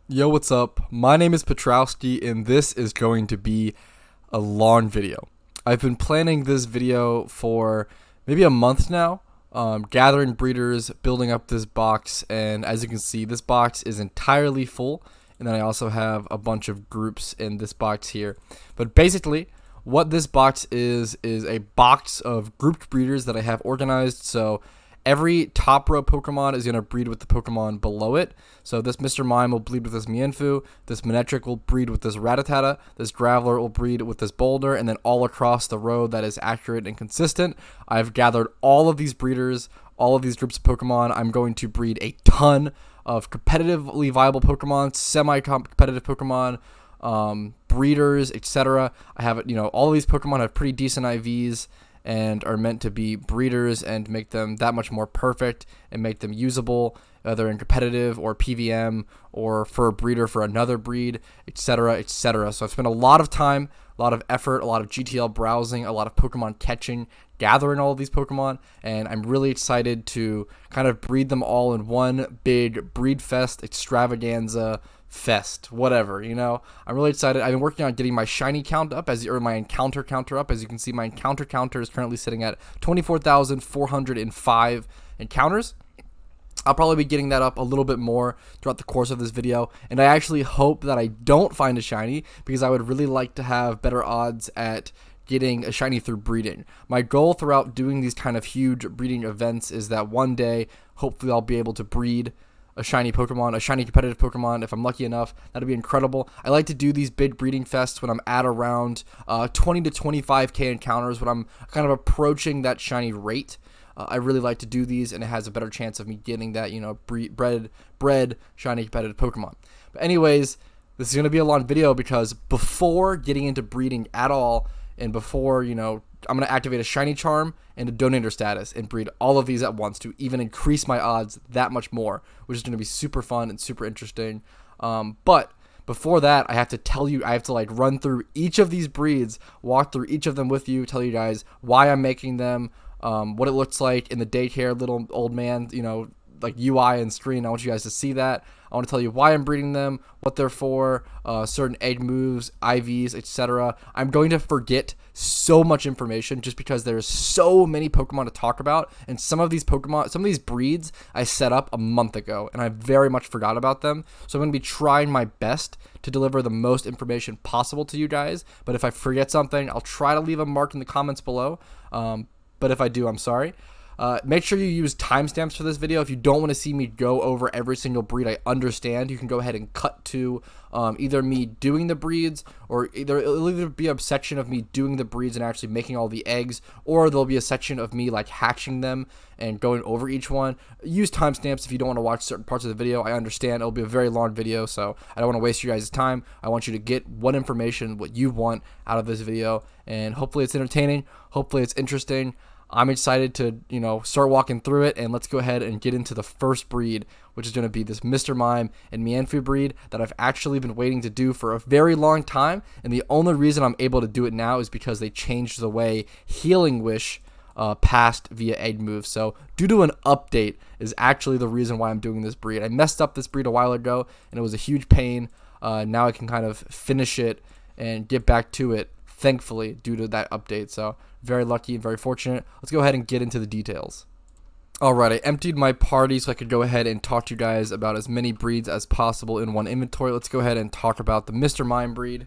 Yo, what's up? My name is Petrowski, and this is going to be a long video. I've been planning this video for maybe a month now, gathering breeders, building up this box, and as you can see, this box is entirely full, and then I also have a bunch of groups in this box here. But basically, what this box is a box of grouped breeders that I have organized, so every top row Pokemon is going to breed with the Pokemon below it. So this Mr. Mime will breed with this Mienfoo, this Manectric will breed with this Rattata, this Graveler will breed with this Boulder, and then all across the row that is accurate and consistent. I've gathered all of these breeders, all of these groups of Pokemon. I'm going to breed a ton of competitively viable Pokemon, semi-competitive Pokemon, breeders, etc. I have, all of these Pokemon have pretty decent IVs and are meant to be breeders and make them that much more perfect and make them usable, either in competitive or PVM or for a breeder for another breed, etc., etc. So I've spent a lot of time, a lot of effort, a lot of GTL browsing, a lot of Pokemon catching, gathering all of these Pokemon, and I'm really excited to kind of breed them all in one big breed fest, extravaganza fest, whatever. I'm really excited. I've been working on getting my shiny count up, or my encounter counter up. As you can see, my encounter counter is currently sitting at 24,405 encounters. I'll probably be getting that up a little bit more throughout the course of this video, and I actually hope that I don't find a shiny, because I would really like to have better odds at getting a shiny through breeding. My goal throughout doing these kind of huge breeding events is that one day, hopefully I'll be able to breed a shiny Pokemon, a shiny competitive Pokemon, if I'm lucky enough. That'd be incredible. I like to do these big breeding fests when I'm at around 20 to 25k encounters, when I'm kind of approaching that shiny rate. I really like to do these, and it has a better chance of me getting that, bred shiny competitive Pokemon. But anyways, this is going to be a long video, because before getting into breeding at all, and before, I'm going to activate a shiny charm and a donator status and breed all of these at once to even increase my odds that much more, which is going to be super fun and super interesting. But before that, I have to tell you, I have to run through each of these breeds, walk through each of them with you, tell you guys why I'm making them, what it looks like in the daycare little old man, like UI and screen. I want you guys to see that. I want to tell you why I'm breeding them, what they're for, certain egg moves, IVs, etc. I'm going to forget so much information just because there's so many Pokemon to talk about, and some of these breeds I set up a month ago, and I very much forgot about them. So I'm going to be trying my best to deliver the most information possible to you guys, but if I forget something, I'll try to leave a mark in the comments below, but if I do, I'm sorry. Make sure you use timestamps for this video. If you don't want to see me go over every single breed, I understand. You can go ahead and cut to either me doing the breeds, or it'll either be a section of me doing the breeds and actually making all the eggs, or there'll be a section of me hatching them and going over each one. Use timestamps if you don't want to watch certain parts of the video. I understand it'll be a very long video, so I don't want to waste your guys' time. I want you to get what you want out of this video, and hopefully it's entertaining. Hopefully it's interesting. I'm excited to, start walking through it, and let's go ahead and get into the first breed, which is going to be this Mr. Mime and Mienfoo breed that I've actually been waiting to do for a very long time, and the only reason I'm able to do it now is because they changed the way Healing Wish passed via egg moves. So due to an update is actually the reason why I'm doing this breed. I messed up this breed a while ago, and it was a huge pain. Now I can kind of finish it and get back to it, thankfully, due to that update. So very lucky and very fortunate. Let's go ahead and get into the details. Alright, I emptied my party so I could go ahead and talk to you guys about as many breeds as possible in one inventory. Let's go ahead and talk about the Mr. Mime breed.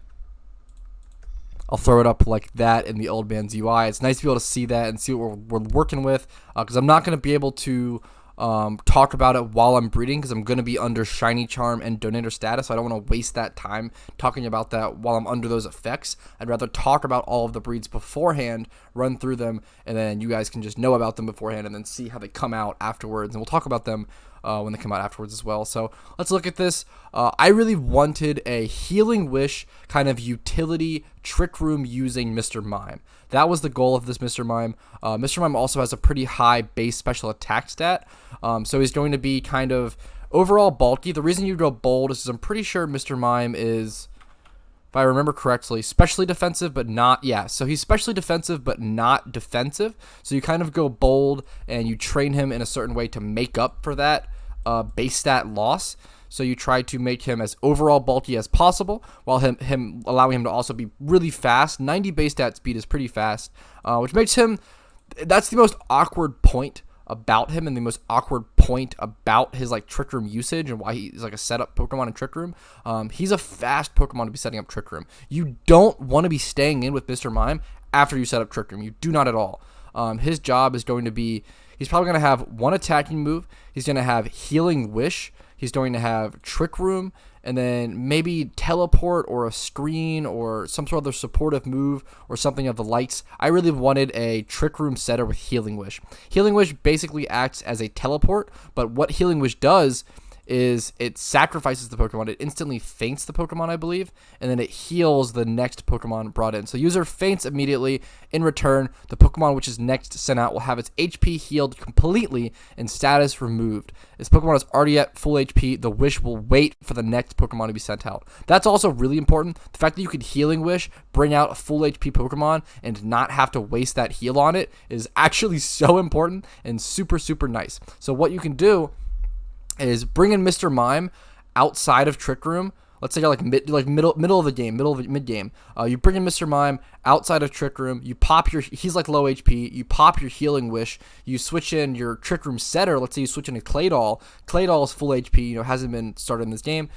I'll throw it up like that in the old man's UI. It's nice to be able to see that and see what we're working with, because I'm not going to be able to talk about it while I'm breeding, because I'm going to be under shiny charm and donator status, so I don't want to waste that time talking about that while I'm under those effects. I'd rather talk about all of the breeds beforehand, run through them, and then you guys can just know about them beforehand and then see how they come out afterwards, and we'll talk about them when they come out afterwards as well. So let's look at this. I really wanted a Healing Wish kind of utility trick room using Mr. Mime. That was the goal of this Mr. Mime. Mr. Mime also has a pretty high base special attack stat, so he's going to be kind of overall bulky. The reason you go bold is I'm pretty sure Mr. Mime is, if I remember correctly, specially defensive, but not, so he's specially defensive, but not defensive. So you kind of go bold, and you train him in a certain way to make up for that base stat loss. So you try to make him as overall bulky as possible, while him allowing him to also be really fast. 90 base stat speed is pretty fast, which makes him, that's the most awkward point about him, and the most awkward point about his like Trick Room usage and why he's like a setup Pokemon in Trick Room. He's a fast Pokemon to be setting up Trick Room. You don't want to be staying in with Mr. Mime after you set up Trick Room. You do not at all. His job is going to be, he's probably going to have one attacking move. He's going to have Healing Wish. He's going to have Trick Room, and then maybe Teleport or a Screen or some sort of other supportive move or something of the likes. I really wanted a Trick Room setter with Healing Wish. Healing Wish basically acts as a teleport, but what Healing Wish does is it sacrifices the Pokemon. It instantly faints the Pokemon, I believe, and then it heals the next Pokemon brought in. So user faints immediately. In return, the Pokemon which is next sent out will have its HP healed completely and status removed. This Pokemon is already at full HP. The wish will wait for the next Pokemon to be sent out. That's also really important. The fact that you could Healing Wish, bring out a full HP Pokemon, and not have to waste that heal on it is actually so important and super, super nice. So what you can do is bring in Mr. Mime outside of Trick Room. Let's say you're like middle of the game, mid game. You bring in Mr. Mime outside of Trick Room. You pop your, he's like low HP. You pop your Healing Wish. You switch in your Trick Room setter. Let's say you switch in a Claydol. Claydol is full HP. You know, hasn't been started in this game.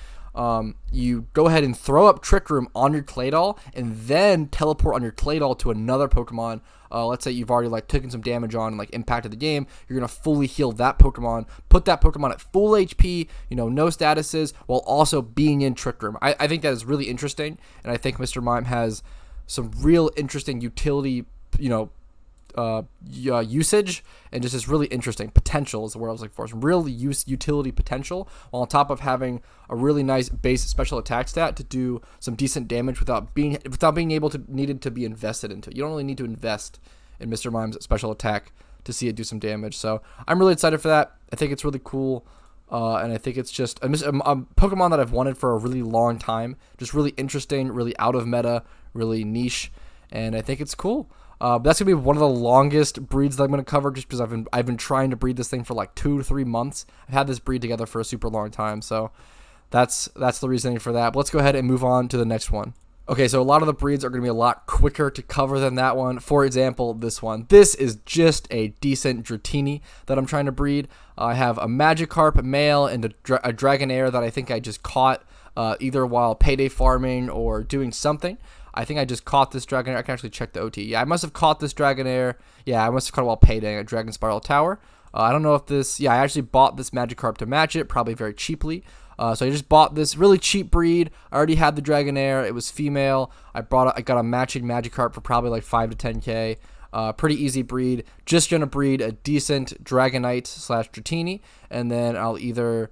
You go ahead and throw up Trick Room on your Claydol, and then teleport on your Claydol to another Pokemon. Let's say you've already like taken some damage on and like impacted the game. You're gonna fully heal that Pokemon, put that Pokemon at full HP, you know, no statuses, while also being in Trick Room. I think that is really interesting, and I think Mr. Mime has some real interesting utility, you know, usage, and just this really interesting potential is the word I was looking for. Some real utility potential, while on top of having a really nice base special attack stat to do some decent damage without being able to needed to be invested into. You don't really need to invest in Mr. Mime's special attack to see it do some damage. So I'm really excited for that. I think it's really cool. And I think it's just a Pokemon that I've wanted for a really long time. Just really interesting, really out of meta, really niche, and I think it's cool. That's gonna be one of the longest breeds that I'm gonna cover, just because I've been trying to breed this thing for like 2 to 3 months. I've had this breed together for a super long time, so that's the reasoning for that. But let's go ahead and move on to the next one. Okay, so a lot of the breeds are going to be a lot quicker to cover than that one. For example, this one. This is just a decent Dratini that I'm trying to breed. I have a Magikarp male and a Dragonair that I think I just caught either while payday farming or doing something. I think I just caught this Dragonair. I can actually check the OT. Yeah, I must have caught this Dragonair. Yeah, I must have caught it while paydaying at Dragon Spiral Tower. I don't know if this... Yeah, I actually bought this Magikarp to match it, probably very cheaply. So I just bought this really cheap breed. I already had the Dragonair. It was female. I got a matching Magikarp for probably like 5 to 10k. Pretty easy breed. Just gonna breed a decent Dragonite / Dratini, and then I'll either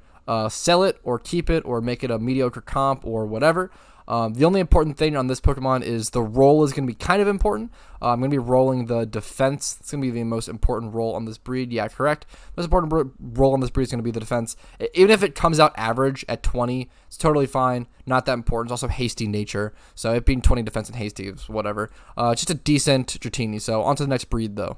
sell it or keep it or make it a mediocre comp or whatever. The only important thing on this Pokemon is the roll is going to be kind of important. I'm going to be rolling the defense. It's going to be the most important roll on this breed. Yeah, correct. The most important roll on this breed is going to be the defense. Even if it comes out average at 20, it's totally fine. Not that important. It's also hasty nature. So it being 20 defense and hasty is whatever. Just a decent Dratini. So on to the next breed, though.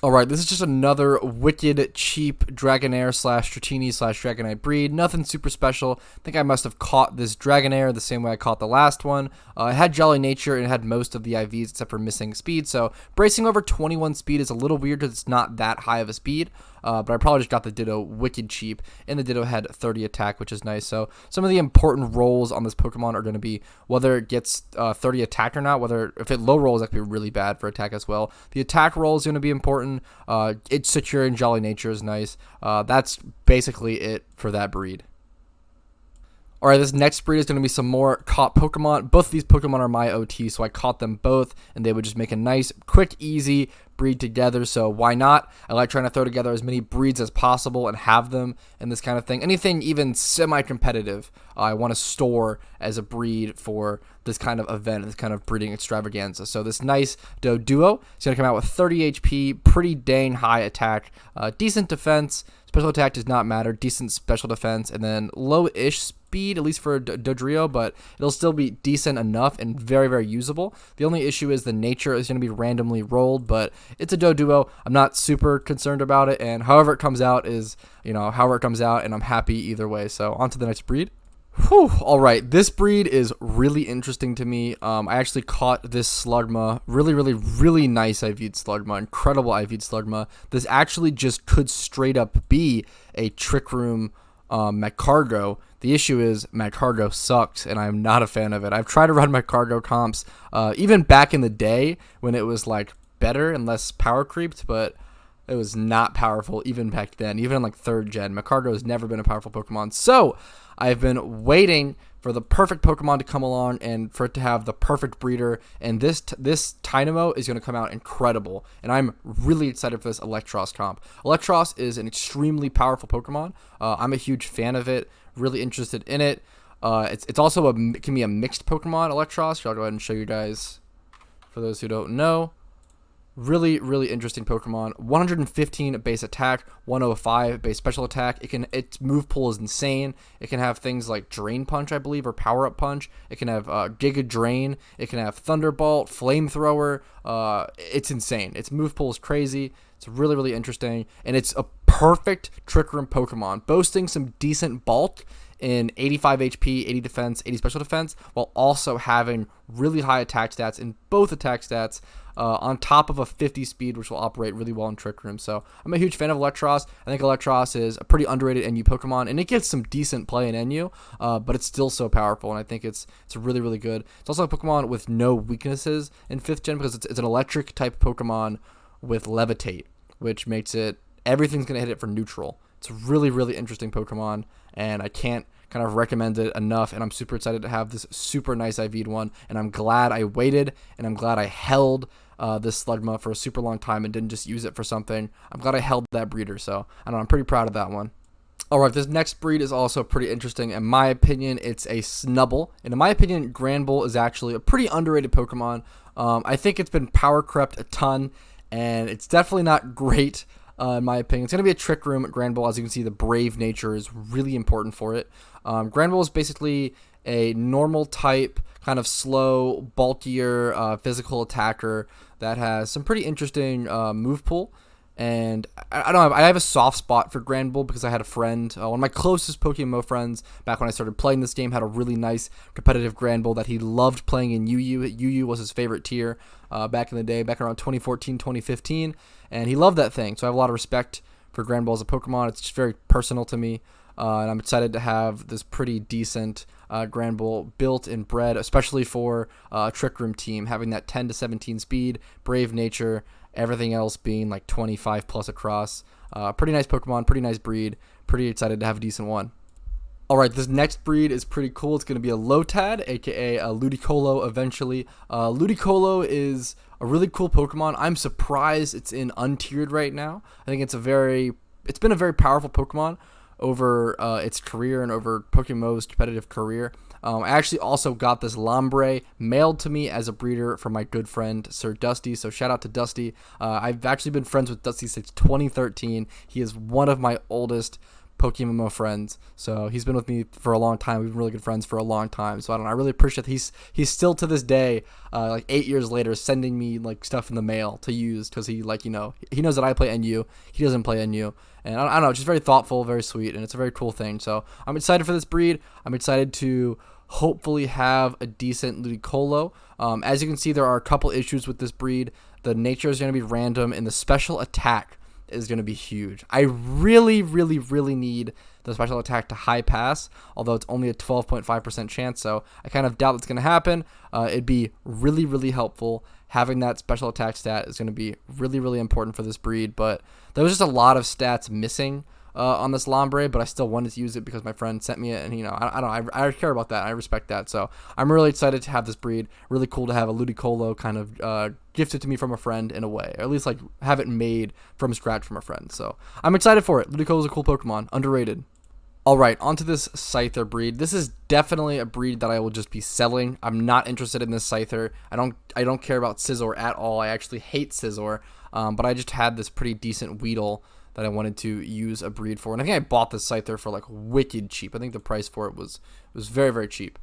Alright, this is just another wicked cheap Dragonair / Dratini / Dragonite breed. Nothing super special. I think I must have caught this Dragonair the same way I caught the last one. It had Jolly Nature and it had most of the IVs except for missing speed. So bracing over 21 speed is a little weird because it's not that high of a speed. But I probably just got the Ditto wicked cheap, and the Ditto had 30 attack, which is nice. So some of the important rolls on this Pokemon are going to be whether it gets 30 attack or not. If it low rolls, that could be really bad for attack as well. The attack roll is going to be important. It's secure and Jolly Nature is nice. That's basically it for that breed. Alright, this next breed is going to be some more caught Pokemon. Both of these Pokemon are my OT, so I caught them both, and they would just make a nice, quick, easy breed together, so why not? I like trying to throw together as many breeds as possible and have them and this kind of thing. Anything even semi-competitive, I want to store as a breed for this kind of event, this kind of breeding extravaganza. So this nice Doduo is going to come out with 30 HP, pretty dang high attack, decent defense, Special attack does not matter. Decent special defense, and then low-ish speed, at least for Dodrio, but it'll still be decent enough and very, very usable. The only issue is the nature is going to be randomly rolled, but it's a Doduo. I'm not super concerned about it, and however it comes out is, however it comes out, and I'm happy either way. So on to the next breed. Whew, all right, this breed is really interesting to me. I actually caught this Slugma, really nice IV'd Slugma, incredible IV'd Slugma. This actually just could straight up be a Trick Room Magcargo. The issue is Magcargo sucks, and I'm not a fan of it. I've tried to run Magcargo comps, even back in the day when it was like better and less power creeped, but it was not powerful even back then, even in like 3rd gen. Magcargo has never been a powerful Pokemon, so I've been waiting for the perfect Pokemon to come along and for it to have the perfect breeder, and this Tynamo is going to come out incredible, and I'm really excited for this Eelektross comp. Eelektross is an extremely powerful Pokemon. I'm a huge fan of it, really interested in it. It's also can be a mixed Pokemon, Eelektross. I'll go ahead and show you guys for those who don't know. Really interesting Pokemon. 115 base attack, 105 base special attack. Its move pool is insane. It can have things like Drain Punch, I believe, or Power Up Punch. It can have Giga Drain. It can have Thunderbolt, Flamethrower. It's insane. Its move pool is crazy. It's really interesting, and it's a perfect Trick Room Pokemon, boasting some decent bulk in 85 HP, 80 defense, 80 special defense, while also having really high attack stats in both attack stats, on top of a 50 speed, which will operate really well in Trick Room. So I'm a huge fan of Eelektross. I think Eelektross is a pretty underrated NU Pokemon, and it gets some decent play in NU, but it's still so powerful, and I think it's really good. It's also a Pokemon with no weaknesses in 5th gen because it's an electric type Pokemon with Levitate, which makes it everything's going to hit it for neutral. It's a really interesting Pokemon, and I can't kind of recommend it enough, and I'm super excited to have this super nice IV'd one, and I'm glad I waited, and I'm glad I held this Slugma for a super long time and didn't just use it for something. I'm glad I held that breeder, so I don't know, I'm pretty proud of that one. Alright, this next breed is also pretty interesting. In my opinion, it's a Snubbull, and in my opinion, Granbull is actually a pretty underrated Pokemon. I think it's been power crept a ton, and it's definitely not great. In my opinion, it's going to be a Trick Room Granbull. As you can see, the brave nature is really important for it. Granbull is basically a normal type, kind of slow, bulkier, physical attacker that has some pretty interesting move pool. And I have a soft spot for Granbull because I had a friend, one of my closest PokeMMO friends back when I started playing this game, had a really nice competitive Granbull that he loved playing in UU. UU was his favorite tier back in the day, back around 2014, 2015, and he loved that thing. So I have a lot of respect for Granbull as a Pokemon. It's just very personal to me, and I'm excited to have this pretty decent Granbull built and bred, especially for a Trick Room team, having that 10 to 17 speed, brave nature, everything else being like 25 plus across. Pretty nice Pokemon, pretty nice breed. Pretty excited to have a decent one. Alright, this next breed is pretty cool. It's going to be a Lotad, aka a Ludicolo eventually. Ludicolo is a really cool Pokemon. I'm surprised it's in untiered right now. I think it's been a very powerful Pokemon over its career and over PokeMMO's competitive career. I actually also got this Lombre mailed to me as a breeder from my good friend Sir Dusty, so shout out to Dusty. I've actually been friends with Dusty since 2013. He is one of my oldest PokeMMO friends, so he's been with me for a long time. We've been really good friends for a long time, so I really appreciate that he's still to this day, like 8 years later, sending me like stuff in the mail to use because he knows that I play NU. He doesn't play NU, and I don't know, just very thoughtful, very sweet, and it's a very cool thing. So I'm excited for this breed. I'm excited to hopefully have a decent Ludicolo. As you can see, there are a couple issues with this breed. The nature is going to be random, and the special attack is going to be huge. I really need the special attack to high pass, although it's only a 12.5% chance, so I kind of doubt that's going to happen. It'd be really helpful. Having that special attack stat is going to be really important for this breed, but there was just a lot of stats missing on this Lombre, but I still wanted to use it because my friend sent me it, and I care about that. I respect that, so I'm really excited to have this breed. Really cool to have a Ludicolo kind of gifted to me from a friend in a way, or at least like have it made from scratch from a friend. So I'm excited for it. Ludicolo is a cool Pokemon, underrated. Alright, onto this Scyther breed. This is definitely a breed that I will just be selling. I'm not interested in this Scyther. I don't care about Scizor at all. I actually hate Scizor, but I just had this pretty decent Weedle that I wanted to use a breed for. And I think I bought this Scyther for like wicked cheap. I think the price for it was very, very cheap.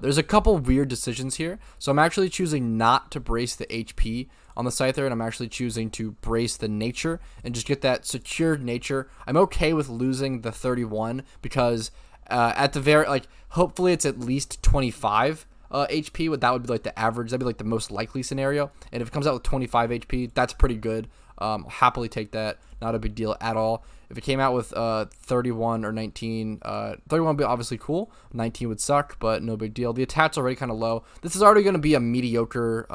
There's a couple weird decisions here. So I'm actually choosing not to brace the HP on the Scyther, and I'm actually choosing to brace the nature and just get that secured nature. I'm okay with losing the 31 because at the very, like, hopefully it's at least 25 HP. That would be like the average. That'd be like the most likely scenario. And if it comes out with 25 HP, that's pretty good. I'll happily take that. Not a big deal at all. If it came out with 31 or 19, 31 would be obviously cool. 19 would suck, but no big deal. The attack's already kind of low. This is already going to be a mediocre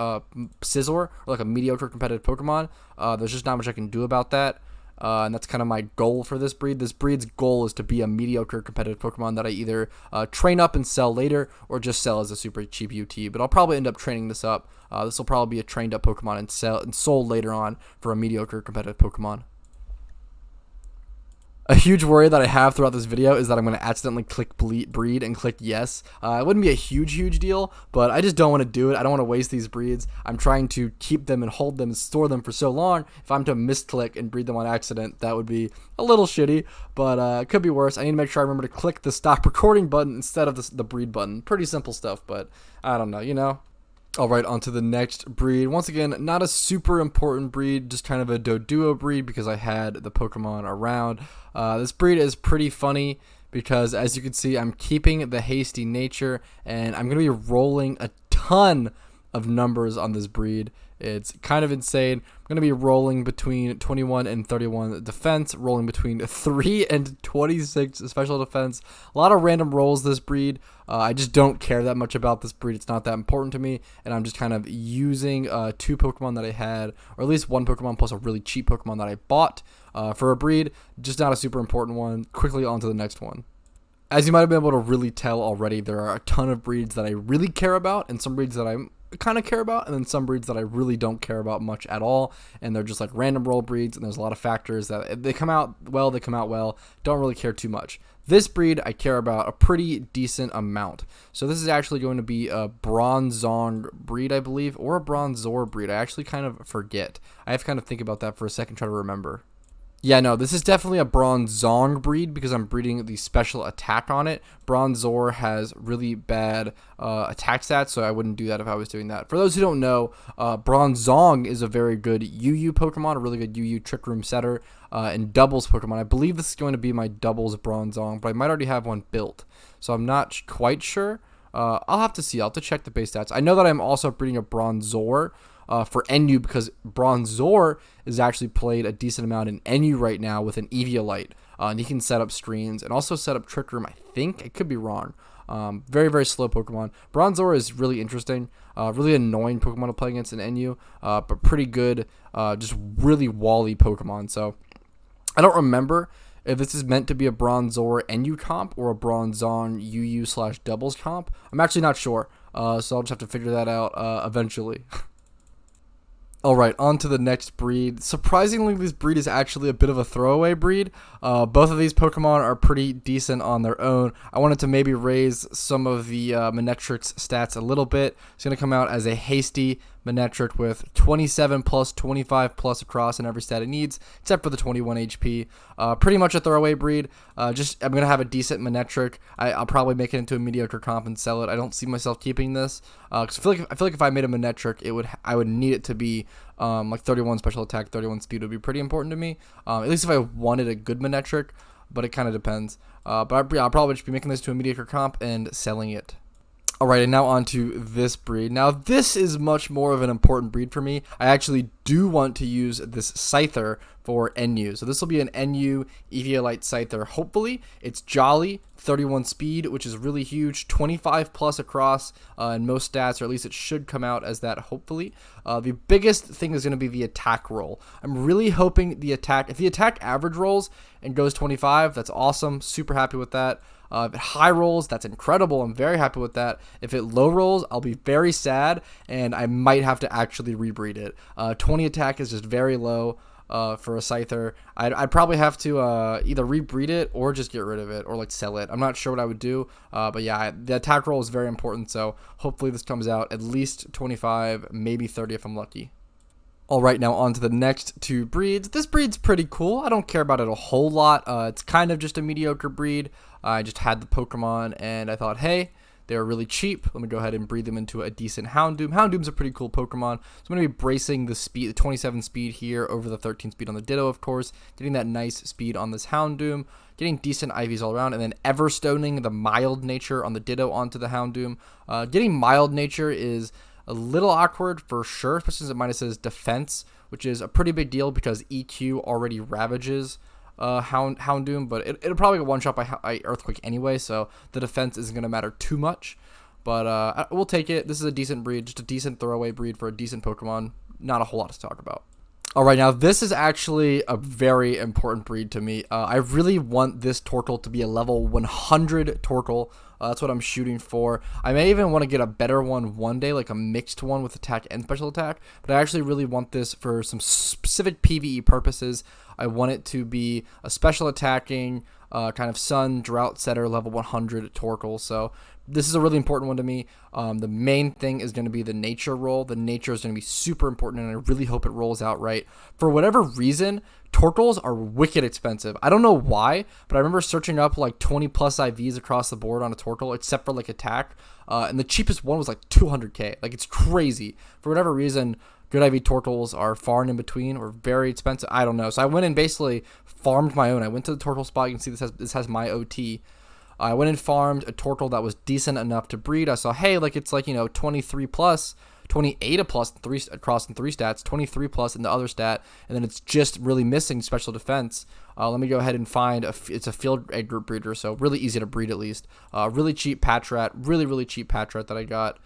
Scizor, or like a mediocre competitive Pokemon. There's just not much I can do about that. And that's kind of my goal for this breed. This breed's goal is to be a mediocre competitive Pokemon that I either train up and sell later or just sell as a super cheap UT. But I'll probably end up training this up. This will probably be a trained up Pokemon and sold later on for a mediocre competitive Pokemon. A huge worry that I have throughout this video is that I'm going to accidentally click breed and click yes. It wouldn't be a huge deal, but I just don't want to do it. I don't want to waste these breeds. I'm trying to keep them and hold them and store them for so long. If I'm to misclick and breed them on accident, that would be a little shitty, but it could be worse. I need to make sure I remember to click the stop recording button instead of the breed button. Pretty simple stuff, but I don't know, you know? Alright, on to the next breed. Once again, not a super important breed, just kind of a Doduo breed because I had the Pokemon around. This breed is pretty funny because, as you can see, I'm keeping the hasty nature, and I'm going to be rolling a ton of numbers on this breed. It's kind of insane. I'm going to be rolling between 21 and 31 defense, rolling between 3 and 26 special defense. A lot of random rolls this breed. I just don't care that much about this breed. It's not that important to me, and I'm just kind of using 2 Pokemon that I had, or at least 1 Pokemon plus a really cheap Pokemon that I bought for a breed. Just not a super important one. Quickly on to the next one. As you might have been able to really tell already, there are a ton of breeds that I really care about, and some breeds that I'm kind of care about, and then some breeds that I really don't care about much at all, and they're just like random roll breeds, and there's a lot of factors that if they come out well, don't really care too much. This breed I care about a pretty decent amount. So this is actually going to be a Bronzong breed, I believe, or a Bronzor breed. I actually kind of forget. I have to kind of think about that for a second, try to remember. Yeah, no, this is definitely a Bronzong breed because I'm breeding the special attack on it. Bronzor has really bad attack stats, so I wouldn't do that if I was doing that. For those who don't know, Bronzong is a very good UU Pokemon, a really good UU Trick Room setter, and doubles Pokemon. I believe this is going to be my doubles Bronzong, but I might already have one built, so I'm not quite sure. I'll have to see. I'll have to check the base stats. I know that I'm also breeding a Bronzor for NU because Bronzor is actually played a decent amount in NU right now with an Eviolite. And he can set up screens and also set up Trick Room, I think. I could be wrong. Very slow Pokemon. Bronzor is really interesting. Really annoying Pokemon to play against in NU, but pretty good. Just really wally Pokemon. So I don't remember if this is meant to be a Bronzor NU comp or a Bronzong UU/doubles comp. I'm actually not sure. So I'll just have to figure that out eventually. Alright, on to the next breed. Surprisingly, this breed is actually a bit of a throwaway breed. Both of these Pokemon are pretty decent on their own. I wanted to maybe raise some of the Manectric's stats a little bit. It's going to come out as a hasty Manectric with 27 plus, 25 plus across in every stat it needs, except for the 21 HP. Pretty much a throwaway breed. I'm going to have a decent Manectric. I'll probably make it into a mediocre comp and sell it. I don't see myself keeping this. Cause I feel like if I made a Manectric, I would need it to be like 31 special attack, 31 speed would be pretty important to me. At least if I wanted a good Manectric, but it kind of depends. But I'll probably just be making this to a mediocre comp and selling it. Alright, and now on to this breed. Now, this is much more of an important breed for me. I actually do want to use this Scyther for NU. So this will be an NU Eviolite Scyther. Hopefully, it's Jolly, 31 speed, which is really huge, 25 plus across in most stats, or at least it should come out as that, hopefully. The biggest thing is going to be the attack roll. I'm really hoping if the attack average rolls and goes 25, that's awesome. Super happy with that. If it high rolls, that's incredible. I'm very happy with that. If it low rolls, I'll be very sad, and I might have to actually rebreed it. 20 attack is just very low for a Scyther. I'd probably have to either rebreed it or just get rid of it or like sell it. I'm not sure what I would do, but yeah, the attack roll is very important, so hopefully this comes out at least 25, maybe 30 if I'm lucky. All right, now on to the next two breeds. This breed's pretty cool. I don't care about it a whole lot. It's kind of just a mediocre breed. I just had the Pokemon and I thought, hey, they're really cheap. Let me go ahead and breed them into a decent Houndoom. Houndoom's a pretty cool Pokemon. So I'm going to be bracing the speed, the 27 speed here over the 13 speed on the Ditto, of course. Getting that nice speed on this Houndoom. Getting decent IVs all around. And then Everstoning the mild nature on the Ditto onto the Houndoom. Getting mild nature is a little awkward for sure, especially since it minuses defense, which is a pretty big deal because EQ already ravages Houndoom, but it'll probably get one shot by Earthquake anyway, so the defense isn't going to matter too much. But we'll take it. This is a decent breed, just a decent throwaway breed for a decent Pokemon. Not a whole lot to talk about. All right, now this is actually a very important breed to me. I really want this Torkoal to be a level 100 Torkoal. That's what I'm shooting for. I may even want to get a better one day, like a mixed one with attack and special attack. But I actually really want this for some specific PvE purposes. I want it to be a special attacking, kind of Sun, Drought Setter, level 100 Torkoal. So this is a really important one to me. The main thing is going to be the nature roll. The nature is going to be super important, and I really hope it rolls out right. For whatever reason, Torkoals are wicked expensive. I don't know why, but I remember searching up like 20 plus IVs across the board on a Torkoal, except for like attack. And the cheapest one was like 200k. Like, it's crazy. For whatever reason, good IV Torkoals are far and in between or very expensive. I don't know. So I went and basically farmed my own. I went to the Torkoal spot. You can see this has my OT. I went and farmed a Torkoal that was decent enough to breed. I saw, hey, like it's like, 23 plus, 28 a plus across in 3 stats, 23 plus in the other stat, and then it's just really missing special defense. Let me go ahead and find it's a field egg group breeder, so really easy to breed at least. Really cheap Patrat, really cheap Patrat that I got.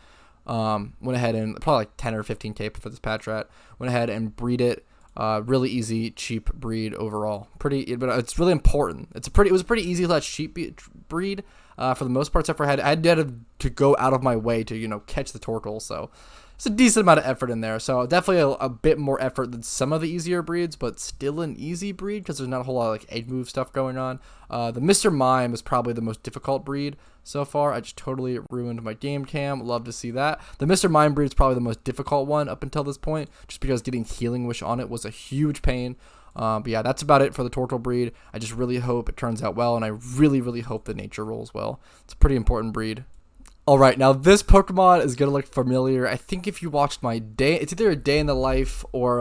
Went ahead and probably like 10 or 15k for this Patrat. Went ahead and breed it. Really easy, cheap breed overall. But it's really important. It was a pretty easy / cheap breed for the most part. Except for I had to go out of my way to catch the Torkoal. So it's a decent amount of effort in there. So definitely a bit more effort than some of the easier breeds, but still an easy breed because there's not a whole lot of like egg move stuff going on. The Mr. Mime is probably the most difficult breed so far. I just totally ruined my game cam. Love to see that. The Mr. Mime breed is probably the most difficult one up until this point, just because getting Healing Wish on it was a huge pain. But yeah, that's about it for the Torkoal breed. I just really hope it turns out well, and I really hope the nature rolls well. It's a pretty important breed. Alright, now this Pokemon is going to look familiar. I think if you watched my it's either a day in the life or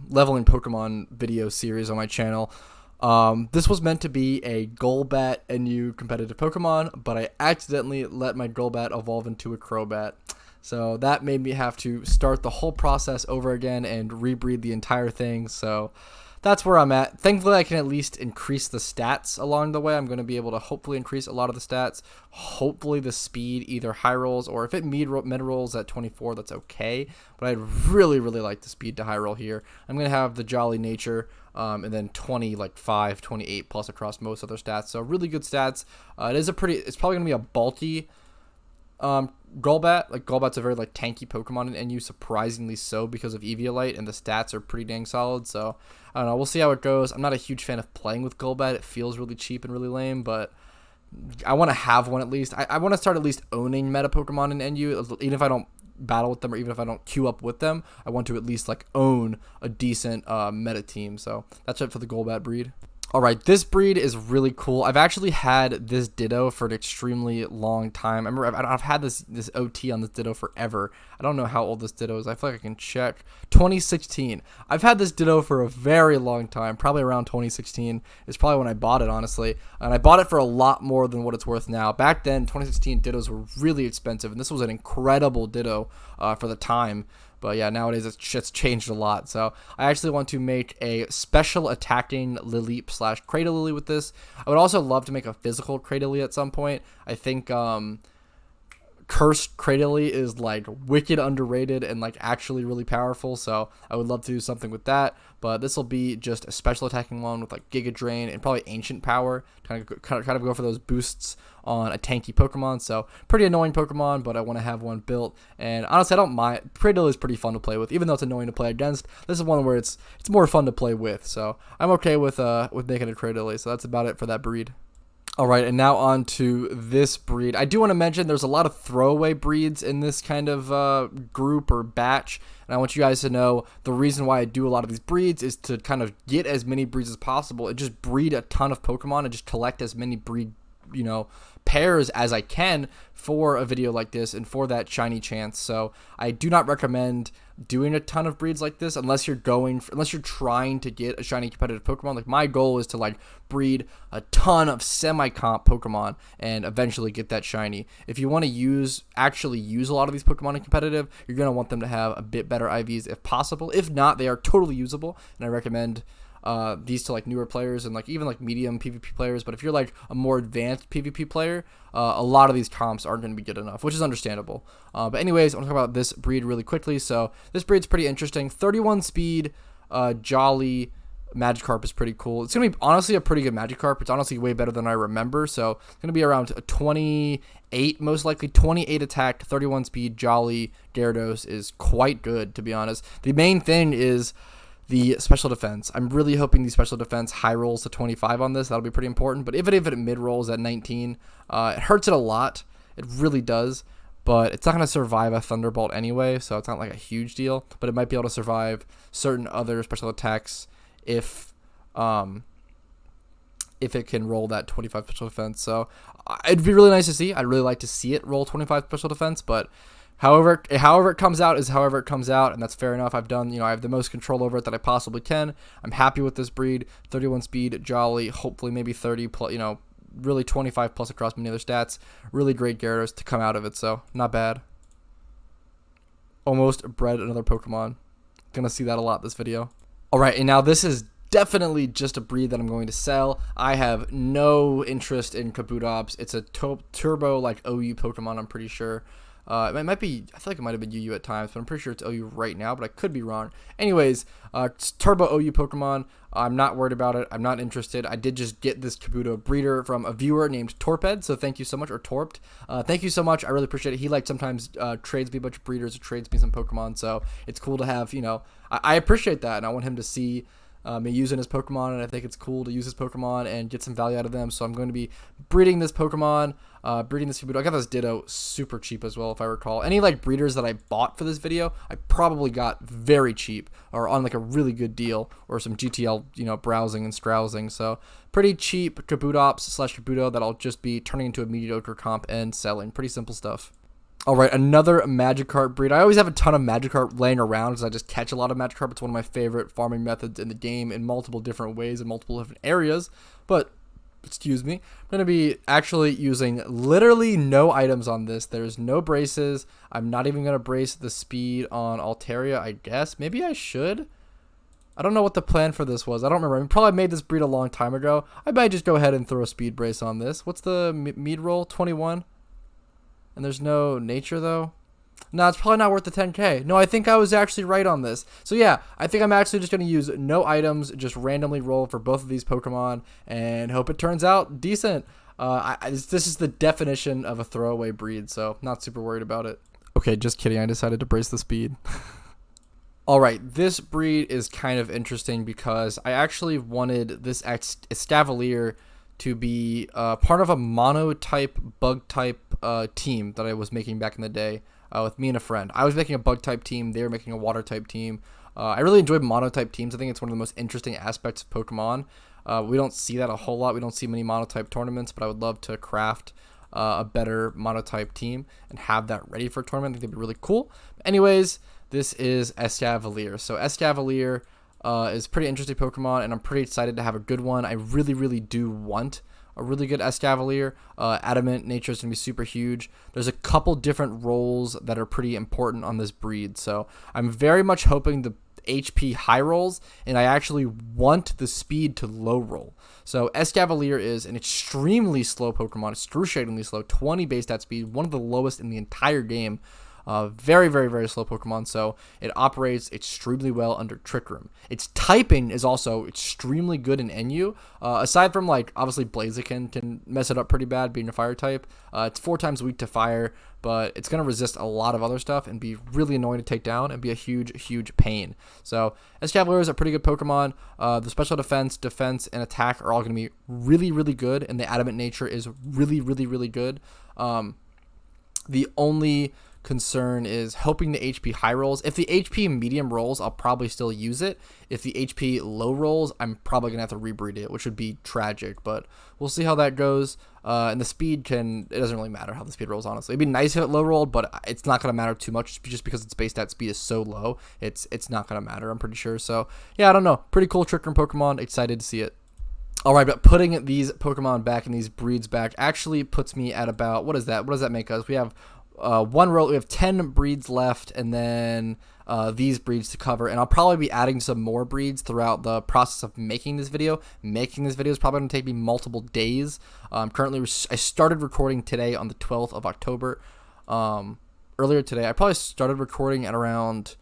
leveling Pokemon video series on my channel. This was meant to be a Golbat NU competitive Pokemon, but I accidentally let my Golbat evolve into a Crobat. So that made me have to start the whole process over again and rebreed the entire thing. So that's where I'm at. Thankfully, I can at least increase the stats along the way. I'm going to be able to hopefully increase a lot of the stats. Hopefully the speed either high rolls, or if it mid rolls at 24, that's okay. But I'd really like the speed to high roll here. I'm going to have the Jolly Nature, and then 25, 28 plus across most other stats. So really good stats. It's probably going to be a bulky Golbat. Like, Golbat's a very tanky Pokemon in NU, surprisingly so, because of Eviolite, and the stats are pretty dang solid. So I don't know, we'll see how it goes. I'm not a huge fan of playing with Golbat. It feels really cheap and really lame, but I want to have one at least. I want to start at least owning meta Pokemon in NU, even if I don't battle with them or even if I don't queue up with them. I want to at least own a decent meta team. So that's it for the Golbat breed. Alright, this breed is really cool. I've actually had this Ditto for an extremely long time. I remember I've had this OT on this Ditto forever. I don't know how old this Ditto is. I feel like I can check. 2016. I've had this Ditto for a very long time. Probably around 2016 is probably when I bought it, honestly. And I bought it for a lot more than what it's worth now. Back then, 2016 Dittos were really expensive, and this was an incredible Ditto for the time. But yeah, nowadays it's changed a lot. So I actually want to make a special attacking Lileep / Cradily with this. I would also love to make a physical Cradily at some point. I think Cursed Cradily is wicked underrated and actually really powerful. So I would love to do something with that. But this will be just a special attacking one with Giga Drain and probably Ancient Power. Kind of go for those boosts on a tanky Pokemon. So pretty annoying Pokemon, but I want to have one built. And honestly, I don't mind. Cradily is pretty fun to play with, even though it's annoying to play against. This is one where it's more fun to play with. So I'm okay with making a Cradily. So that's about it for that breed. All right, and now on to this breed. I do want to mention there's a lot of throwaway breeds in this kind of group or batch, and I want you guys to know the reason why I do a lot of these breeds is to kind of get as many breeds as possible and just breed a ton of Pokemon and just collect as many breed, pairs as I can for a video like this and for that shiny chance. So I do not recommend doing a ton of breeds like this unless you're trying to get a shiny competitive Pokemon. Like, my goal is to like breed a ton of semi-comp Pokemon and eventually get that shiny. If you want to actually use a lot of these Pokemon in competitive, you're going to want them to have a bit better IVs if possible. If not, they are totally usable, and I recommend these to like newer players and like even like medium PvP players. But if you're like a more advanced PvP player, a lot of these comps aren't going to be good enough, which is understandable. But anyways, I want to talk about this breed really quickly. So this breed's pretty interesting. 31 speed, Jolly Magikarp is pretty cool. It's going to be honestly a pretty good Magikarp. It's honestly way better than I remember. So it's going to be around 28, most likely 28 attack, 31 speed, Jolly Gyarados is quite good, to be honest. The main thing is the special defense. I'm really hoping the special defense high rolls to 25 on this. That'll be pretty important. But if it mid rolls at 19, it hurts it a lot. It really does. But it's not going to survive a Thunderbolt anyway, so it's not like a huge deal. But it might be able to survive certain other special attacks if it can roll that 25 special defense. So it'd be really nice to see. I'd really like to see it roll 25 special defense, but however it comes out is however it comes out, and that's fair enough. I have the most control over it that I possibly can. I'm happy with this breed. 31 speed, Jolly, hopefully maybe 30 plus, really 25 plus across many other stats. Really great Gyarados to come out of it, so not bad. Almost bred another Pokemon. Gonna see that a lot this video. All right, and now this is definitely just a breed that I'm going to sell. I have no interest in Kabuto. It's a turbo like OU Pokemon, I'm pretty sure. It might be, I feel like it might have been UU at times, but I'm pretty sure it's OU right now, but I could be wrong. Anyways, it's Turbo OU Pokemon. I'm not worried about it. I'm not interested. I did just get this Kabuto breeder from a viewer named Torped, so thank you so much, or Torped. Thank you so much. I really appreciate it. He sometimes trades me a bunch of breeders or trades me some Pokemon, so it's cool to have, I appreciate that, and I want him to see me using his Pokemon, and I think it's cool to use his Pokemon and get some value out of them. So I'm going to be breeding this Pokemon, breeding this Kabuto. I got this Ditto super cheap as well, if I recall. Any like breeders that I bought for this video, I probably got very cheap or on like a really good deal or some GTL, browsing and strousing. So pretty cheap Kabuto/Kabuto that I'll just be turning into a mediocre comp and selling. Pretty simple stuff. All right, another Magikarp breed. I always have a ton of Magikarp laying around because I just catch a lot of Magikarp. It's one of my favorite farming methods in the game in multiple different ways in multiple different areas. But, excuse me, I'm going to be actually using literally no items on this. There's no braces. I'm not even going to brace the speed on Altaria, I guess. Maybe I should. I don't know what the plan for this was. I don't remember. I probably made this breed a long time ago. I might just go ahead and throw a speed brace on this. What's the mead roll? 21? And there's no nature, though? No, it's probably not worth the 10k. No, I think I was actually right on this. So, yeah, I think I'm actually just going to use no items, just randomly roll for both of these Pokemon, and hope it turns out decent. This is the definition of a throwaway breed, so not super worried about it. Okay, just kidding. I decided to brace the speed. All right, this breed is kind of interesting because I actually wanted this Escavalier to be part of a mono-type, bug-type team that I was making back in the day with me and a friend. I was making a bug-type team. They were making a water-type team. I really enjoyed mono-type teams. I think it's one of the most interesting aspects of Pokemon. We don't see that a whole lot. We don't see many mono-type tournaments, but I would love to craft a better mono-type team and have that ready for a tournament. I think that'd be really cool. Anyways, this is Escavalier. So Escavalier is a pretty interesting Pokemon, and I'm pretty excited to have a good one. I really, really do want a really good Escavalier. Adamant nature is going to be super huge. There's a couple different roles that are pretty important on this breed, so I'm very much hoping the HP high rolls, and I actually want the speed to low roll. So Escavalier is an extremely slow Pokemon, excruciatingly slow, 20 base stat speed, one of the lowest in the entire game. Very, very, very slow Pokemon, so it operates extremely well under Trick Room. Its typing is also extremely good in NU. Aside from, like, obviously Blaziken can mess it up pretty bad being a fire type. It's 4 times weak to fire, but it's going to resist a lot of other stuff and be really annoying to take down and be a huge, huge pain. So Escavalier is a pretty good Pokemon. The special defense, and attack are all going to be really, really good, and the adamant nature is really, really, really good. The only concern is hoping the HP high rolls. If the HP medium rolls, I'll probably still use it. If the HP low rolls, I'm probably gonna have to rebreed it, which would be tragic, but we'll see how that goes. And the speed it doesn't really matter how the speed rolls, honestly. It'd be nice if it low rolled, but it's not gonna matter too much just because its base stat speed is so low. It's not gonna matter, I'm pretty sure. So yeah, I don't know. Pretty cool Trick Room Pokemon. Excited to see it. Alright, but putting these Pokemon back and these breeds back actually puts me at about, what is that? What does that make us? We have one row, we have 10 breeds left, and then these breeds to cover, and I'll probably be adding some more breeds throughout the process of making this video. Making this video is probably going to take me multiple days. Currently, I started recording today on the 12th of October. Earlier today, I probably started recording at around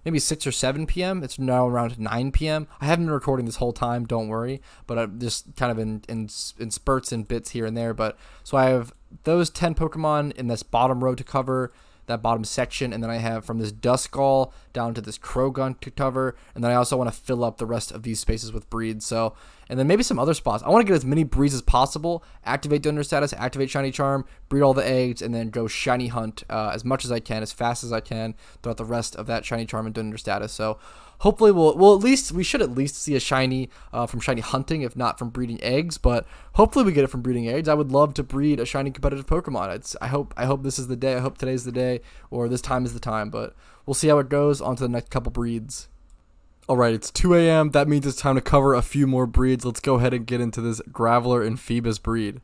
maybe 6 or 7 p.m. It's now around 9 p.m. I haven't been recording this whole time, don't worry, but I'm just kind of in spurts and bits here and there. But so I have those 10 Pokemon in this bottom row to cover, that bottom section, and then I have from this Duskull down to this Crogun to cover, and then I also want to fill up the rest of these spaces with breeds. So, and then maybe some other spots. I want to get as many breeds as possible, activate Donor Status, activate Shiny Charm, breed all the eggs, and then go Shiny Hunt as much as I can, as fast as I can throughout the rest of that Shiny Charm and Donor Status. So hopefully we should at least see a shiny from shiny hunting, if not from breeding eggs, but hopefully we get it from breeding eggs. I would love to breed a shiny competitive Pokemon. I hope this is the day. I hope today's the day, or this time is the time, but we'll see how it goes. On to the next couple breeds. Alright, it's 2 a.m. That means it's time to cover a few more breeds. Let's go ahead and get into this Graveler and Phoebus breed.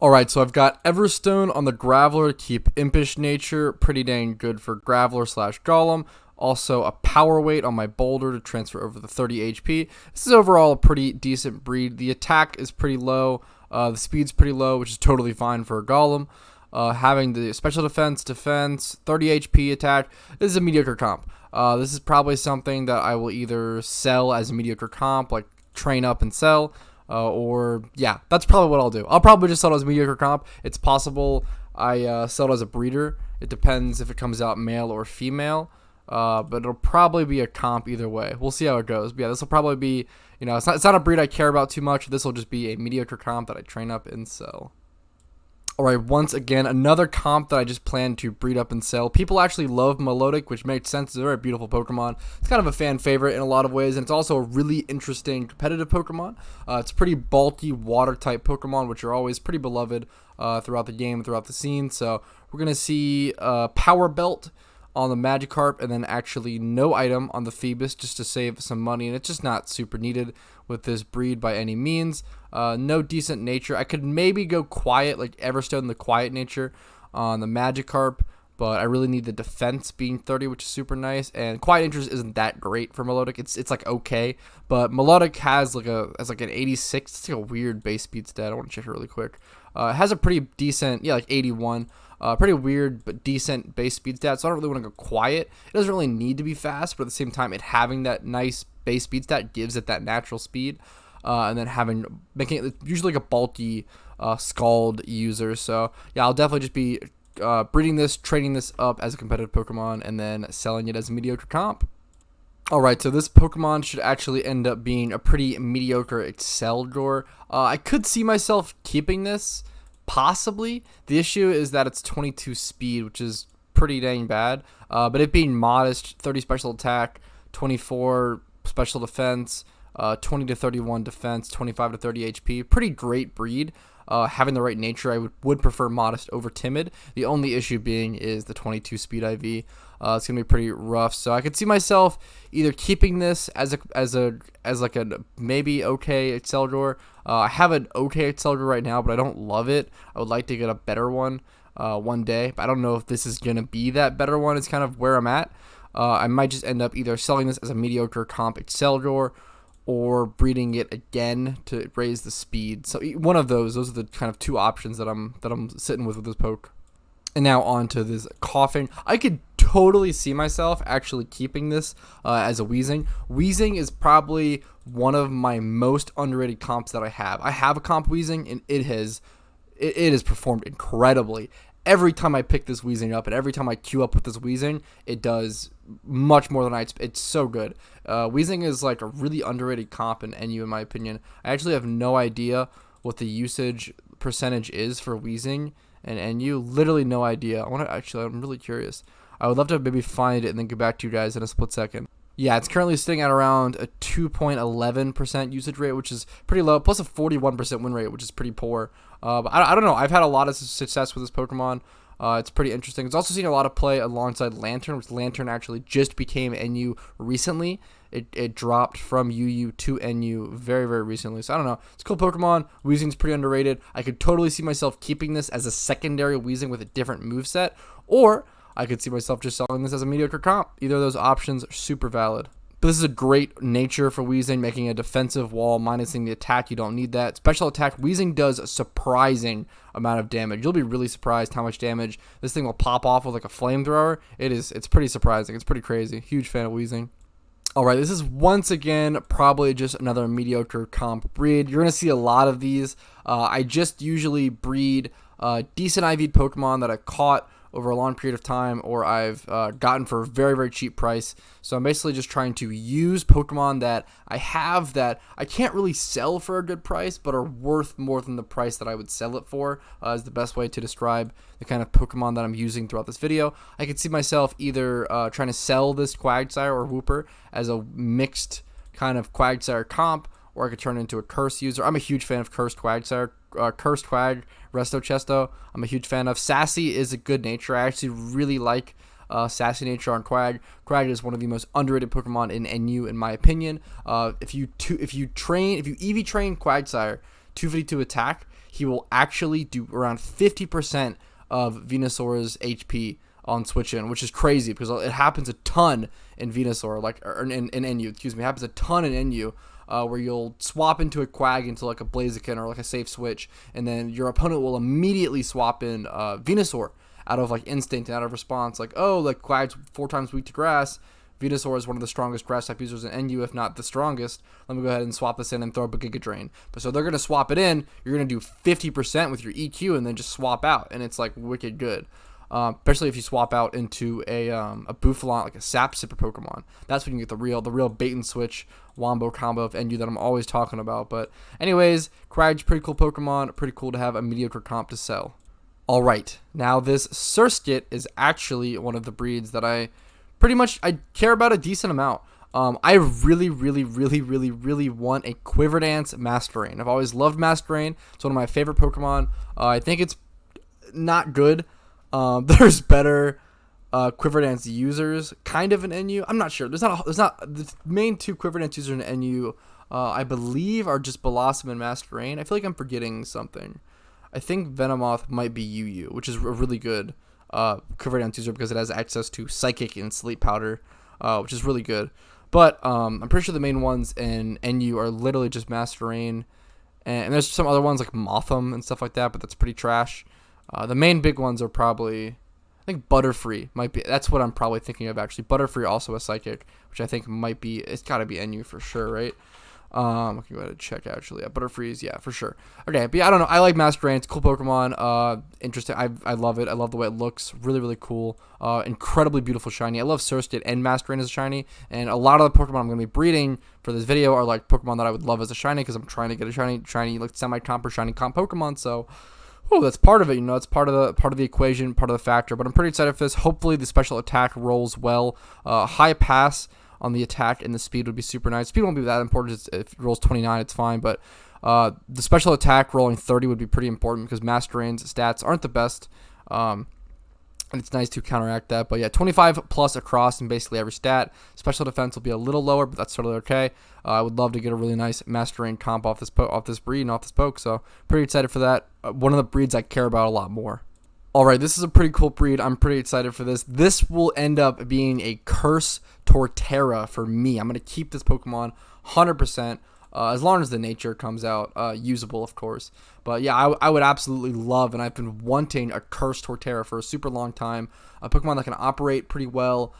Alright, so I've got Everstone on the Graveler to keep Impish Nature. Pretty dang good for Graveler / Golem. Also a Power Weight on my Boulder to transfer over the 30 HP. This is overall a pretty decent breed. The attack is pretty low. The speed's pretty low, which is totally fine for a Golem. Having the special defense, 30 HP attack. This is a mediocre comp. This is probably something that I will either sell as a mediocre comp, like train up and sell, or yeah, that's probably what I'll do. I'll probably just sell it as a mediocre comp. It's possible I sell it as a breeder. It depends if it comes out male or female. But it'll probably be a comp either way. We'll see how it goes. But yeah, this will probably be, it's not a breed I care about too much. This will just be a mediocre comp that I train up and sell. Alright, once again, another comp that I just plan to breed up and sell. People actually love Milotic, which makes sense. It's a very beautiful Pokemon. It's kind of a fan favorite in a lot of ways, and it's also a really interesting competitive Pokemon. It's a pretty bulky water-type Pokemon, which are always pretty beloved throughout the game, throughout the scene. So we're going to see Power Belt on the Magikarp, and then actually no item on the Phoebus just to save some money, and it's just not super needed with this breed by any means. No decent nature. I could maybe go quiet, like Everstone, the quiet nature on the Magikarp, but I really need the defense being 30, which is super nice, and quiet nature isn't that great for Milotic. It's like okay, but Milotic has like an 86. It's like a weird base speed stat. I want to check it really quick. It has a pretty decent, like 81. Pretty weird but decent base speed stat, so I don't really want to go quiet. It doesn't really need to be fast, but at the same time, it having that nice base speed stat gives it that natural speed, and then making it usually like a bulky Scald user. So yeah, I'll definitely just be breeding this, training this up as a competitive Pokemon, and then selling it as a mediocre comp. Alright, so this Pokemon should actually end up being a pretty mediocre Excadrill. I could see myself keeping this, possibly. The issue is that it's 22 speed, which is pretty dang bad. But it being modest, 30 special attack, 24 special defense, 20 to 31 defense, 25 to 30 HP. Pretty great breed. Having the right nature, I would prefer modest over timid. The only issue being is the 22 speed IV. It's gonna be pretty rough. So I could see myself either keeping this as like a maybe okay Excadrill. I have an okay Excadrill right now, but I don't love it. I would like to get a better one one day, but I don't know if this is gonna be that better one. It's kind of where I'm at. I might just end up either selling this as a mediocre comp Excadrill, or breeding it again to raise the speed. So one of those are the kind of two options that I'm sitting with this poke. And now on to this coughing. I could totally see myself actually keeping this as a Weezing. Weezing is probably one of my most underrated comps that I have. I have a comp Weezing, and it has performed incredibly. Every time I pick this Weezing up and every time I queue up with this Weezing, it does much more than I expect. It's so good. Weezing is like a really underrated comp in NU, in my opinion. I actually have no idea what the usage percentage is for Weezing and NU. Literally no idea. I'm really curious. I would love to maybe find it and then get back to you guys in a split second. Yeah, it's currently sitting at around a 2.11% usage rate, which is pretty low, plus a 41% win rate, which is pretty poor. But I don't know. I've had a lot of success with this Pokemon. It's pretty interesting. It's also seen a lot of play alongside Lantern, which Lantern actually just became NU recently. It dropped from UU to NU very, very recently. So I don't know. It's a cool Pokemon. Weezing's pretty underrated. I could totally see myself keeping this as a secondary Weezing with a different moveset, or I could see myself just selling this as a mediocre comp. Either of those options are super valid. But this is a great nature for Weezing, making a defensive wall, minusing the attack. You don't need that. Special attack, Weezing does a surprising amount of damage. You'll be really surprised how much damage this thing will pop off with like a flamethrower. It's pretty surprising. It's pretty crazy. Huge fan of Weezing. Alright, this is once again probably just another mediocre comp breed. You're going to see a lot of these. I just usually breed decent IV'd Pokemon that I caught over a long period of time, or I've gotten for a very, very cheap price. So I'm basically just trying to use Pokemon that I have that I can't really sell for a good price, but are worth more than the price that I would sell it for, is the best way to describe the kind of Pokemon that I'm using throughout this video. I could see myself either trying to sell this Quagsire or Wooper as a mixed kind of Quagsire comp, or I could turn it into a Curse user. I'm a huge fan of Cursed Quagsire. Cursed Quag, Resto Chesto, I'm a huge fan of. Sassy is a good nature. I actually really like Sassy nature on Quag. Quag is one of the most underrated Pokemon in NU, in my opinion. If you EV train Quagsire 252 attack, he will actually do around 50% of Venusaur's HP on switch in, which is crazy because it happens a ton in Venusaur, in NU. Excuse me, it happens a ton in NU. Where you'll swap into a Quag into like a Blaziken or like a safe switch, and then your opponent will immediately swap in Venusaur out of like instinct and out of response. Like, oh, like Quag's 4 times weak to grass. Venusaur is one of the strongest grass type users in NU, if not the strongest. Let me go ahead and swap this in and throw up a Giga Drain. But so they're gonna swap it in. You're gonna do 50% with your EQ and then just swap out, and it's like wicked good. Especially if you swap out into a Bouffalant, like a Sap Sipper Pokemon. That's when you get the real bait and switch wombo combo of NU that I'm always talking about. But anyways, Quag's pretty cool Pokemon. Pretty cool to have a mediocre comp to sell. Alright, now this Surskit is actually one of the breeds that I care about a decent amount. I really want a Quiver Dance Masquerain. I've always loved Masquerain. It's one of my favorite Pokemon. I think it's not good. There's better Quiver Dance users, kind of in NU. I'm not sure. There's not the main 2 Quiver Dance users in NU. I believe are just Blossom and Masquerain. I feel like I'm forgetting something. I think Venomoth might be UU, which is a really good Quiver Dance user because it has access to Psychic and Sleep Powder, which is really good. But I'm pretty sure the main ones in NU are literally just Masquerain, and there's some other ones like Motham and stuff like that, but that's pretty trash. The main big ones are probably, I think Butterfree might be. That's what I'm probably thinking of actually. Butterfree also a Psychic, which I think might be. It's got to be NU for sure, right? I can go ahead and check actually. Yeah, Butterfree's, yeah, for sure. Okay, but yeah, I don't know. I like Masquerain. It's a cool Pokemon. Interesting. I love it. I love the way it looks. Really cool. Incredibly beautiful shiny. I love Surskit and Masquerain as a shiny. And a lot of the Pokemon I'm going to be breeding for this video are like Pokemon that I would love as a shiny because I'm trying to get a shiny like semi-comp or shiny comp Pokemon. So, oh, that's part of it. You know, it's part of the equation, part of the factor. But I'm pretty excited for this. Hopefully, the special attack rolls well. High pass on the attack and the speed would be super nice. Speed won't be that important. If it rolls 29, it's fine. But the special attack rolling 30 would be pretty important because Masquerain's stats aren't the best. And it's nice to counteract that. But yeah, 25 plus across in basically every stat. Special defense will be a little lower, but that's totally okay. I would love to get a really nice Masquerain comp off this breed and off this poke. So pretty excited for that. One of the breeds I care about a lot more. Alright, this is a pretty cool breed. I'm pretty excited for this. This will end up being a Curse Torterra for me. I'm going to keep this Pokemon 100%. as long as the nature comes out usable, of course. But yeah, I would absolutely love, and I've been wanting a cursed Torterra for a super long time. A Pokemon that can operate pretty well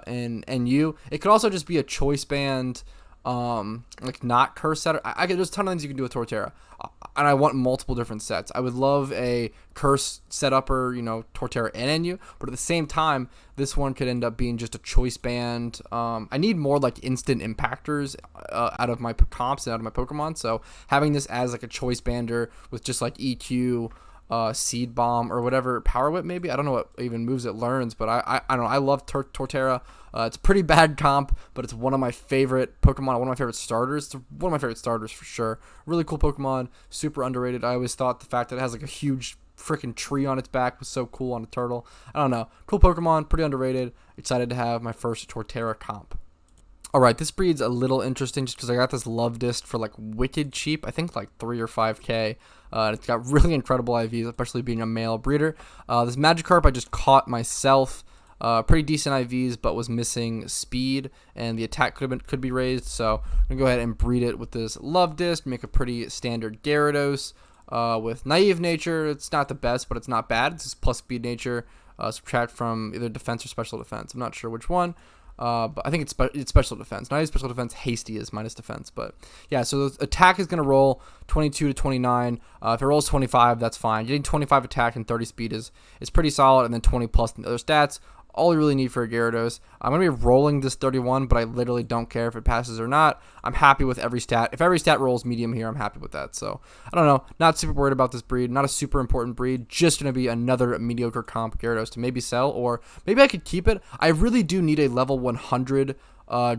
in NU. It could also just be a choice band, like not curse setter. There's a ton of things you can do with Torterra, and I want multiple different sets. I would love a curse setupper, you know, Torterra and NU, but at the same time, this one could end up being just a choice band. I need more like instant impactors out of my comps and out of my Pokemon, so having this as like a choice bander with just like EQ, Seed Bomb, or whatever, Power Whip maybe. I don't know what even moves it learns, but I don't know. I love Torterra. It's a pretty bad comp, but it's one of my favorite Pokemon, one of my favorite starters. It's one of my favorite starters for sure. Really cool Pokemon, super underrated. I always thought the fact that it has like a huge freaking tree on its back was so cool on a turtle. I don't know. Cool Pokemon, pretty underrated. Excited to have my first Torterra comp. Alright, this breed's a little interesting just because I got this Love Disc for like wicked cheap. I think like 3 or 5k. It's got really incredible IVs, especially being a male breeder. This Magikarp I just caught myself. Pretty decent IVs, but was missing speed, and the attack could be raised. So I'm gonna go ahead and breed it with this Love Disc, make a pretty standard Gyarados with Naive Nature. It's not the best, but it's not bad. It's just plus speed nature. Subtract from either defense or special defense. I'm not sure which one. But I think it's special defense. Not special defense. Hasty is minus defense. But yeah, so the attack is going to roll 22 to 29. If it rolls 25, that's fine. Getting 25 attack and 30 speed is pretty solid, and then 20 plus in the other stats. All you really need for a Gyarados. I'm going to be rolling this 31, but I literally don't care if it passes or not. I'm happy with every stat. If every stat rolls medium here, I'm happy with that. So, I don't know. Not super worried about this breed. Not a super important breed. Just going to be another mediocre comp Gyarados to maybe sell, or maybe I could keep it. I really do need a level 100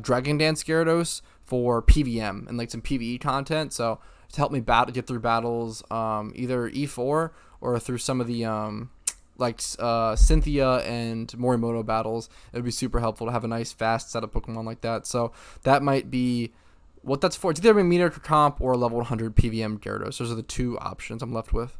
Dragon Dance Gyarados for PVM and like some PvE content. So, to help me get through battles, either E4 or through some of the like Cynthia and Morimoto battles. It would be super helpful to have a nice fast set of Pokemon like that. So that might be what that's for. It's either a mediocre comp or a level 100 PVM Gyarados. Those are the two options I'm left with.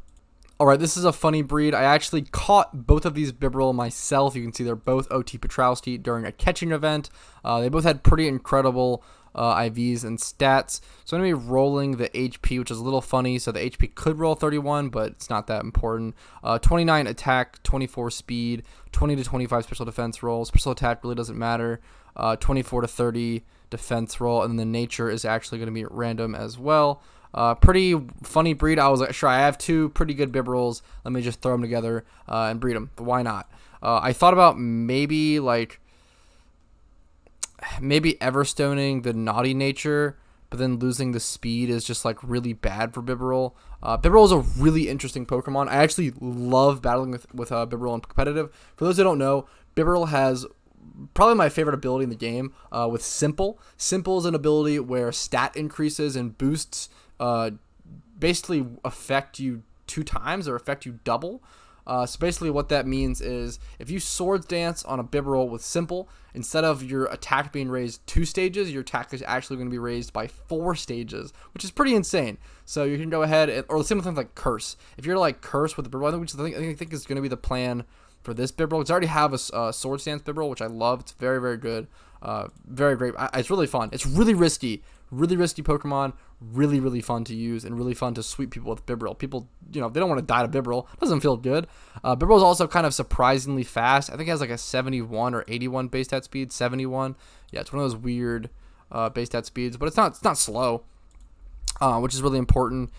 Alright, this is a funny breed. I actually caught both of these Bibarel myself. You can see they're both OT Petrowski during a catching event. They both had pretty incredible IVs and stats. So I'm going to be rolling the HP, which is a little funny. So the HP could roll 31, but it's not that important. 29 attack, 24 speed, 20 to 25 special defense roll. Special attack really doesn't matter. 24 to 30 defense roll, and then the nature is actually going to be random as well. Pretty funny breed. I was like, sure, I have two pretty good Bibarels. Let me just throw them together and breed them. But why not? I thought about maybe Everstoning the naughty nature, but then losing the speed is just like really bad for Bibarel. Bibarel is a really interesting Pokemon. I actually love battling with Bibarel in competitive. For those who don't know, Bibarel has probably my favorite ability in the game with Simple. Simple is an ability where stat increases and boosts basically affect you 2 times or affect you double. So basically what that means is if you Swords Dance on a Bibarel with Simple, instead of your attack being raised 2 stages, your attack is actually going to be raised by 4 stages, which is pretty insane. So you can go ahead, or the same thing like Curse. If you're like Curse with the Bibarel, which I think is going to be the plan for this Bibarel, because I already have a Swords Dance Bibarel, which I love. It's very, very good. Very great. It's really fun. It's really risky. Really risky Pokemon, really, really fun to use, and really fun to sweep people with Bibarel. People, they don't want to die to Bibarel. It doesn't feel good. Bibarel is also kind of surprisingly fast. I think it has like a 71 or 81 base stat speed. 71. Yeah, it's one of those weird base stat speeds, but it's not slow, which is really important.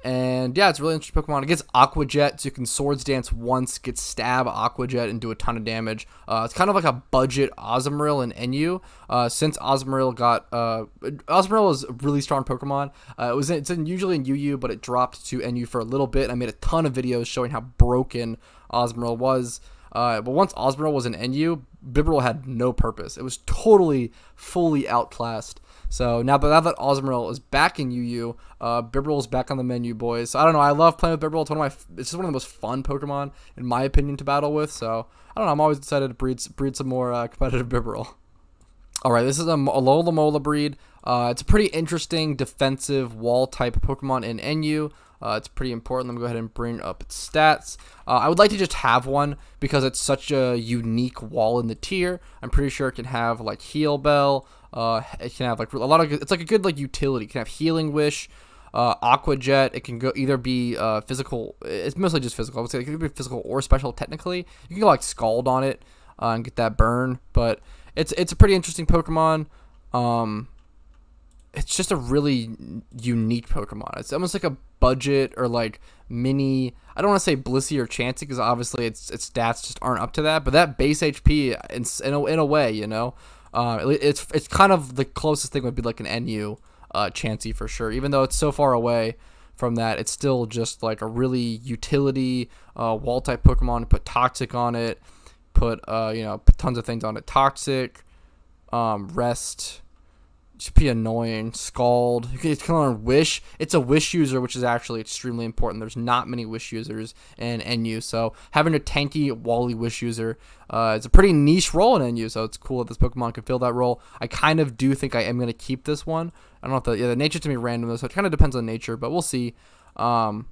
And yeah, it's a really interesting Pokemon. It gets Aqua Jet, so you can Swords Dance once, get Stab, Aqua Jet, and do a ton of damage. It's kind of like a budget Azumarill in NU. Since Azumarill Azumarill is a really strong Pokemon. It's usually in UU, but it dropped to NU for a little bit. I made a ton of videos showing how broken Azumarill was. But once Azumarill was in NU, Bibarel had no purpose. It was totally, fully outclassed. So now that Azumarill is back in UU, Bibarel is back on the menu, boys. So I don't know. I love playing with Bibarel. It's just one of the most fun Pokemon, in my opinion, to battle with. So I don't know. I'm always excited to breed some more competitive Bibarel. All right, this is a Alomomola breed. It's a pretty interesting defensive wall type Pokemon in NU. It's pretty important. Let me go ahead and bring up its stats. I would like to just have one because it's such a unique wall in the tier. I'm pretty sure it can have like Heal Bell, It can have like a lot of, it's like a good like utility. It can have Healing Wish, Aqua Jet. It can go either be physical. It's mostly just physical. I would say it could be physical or special. Technically, you can go like Scald on it and get that burn. But it's a pretty interesting Pokemon. It's just a really unique Pokemon. It's almost like a budget or like mini. I don't want to say Blissey or Chansey because obviously its stats just aren't up to that. But that base HP in a way, you know, it's kind of the closest thing would be like an NU Chansey for sure. Even though it's so far away from that, it's still just like a really utility wall type Pokemon. Put Toxic on it. Put put tons of things on it. Toxic, Rest. Should be annoying. Scald. You can learn Wish. It's a Wish user, which is actually extremely important. There's not many Wish users in NU, so having a tanky Wally Wish user is a pretty niche role in NU. So it's cool that this Pokemon can fill that role. I kind of do think I am going to keep this one. I don't know if the nature to me random though, so it kind of depends on nature, but we'll see. I'm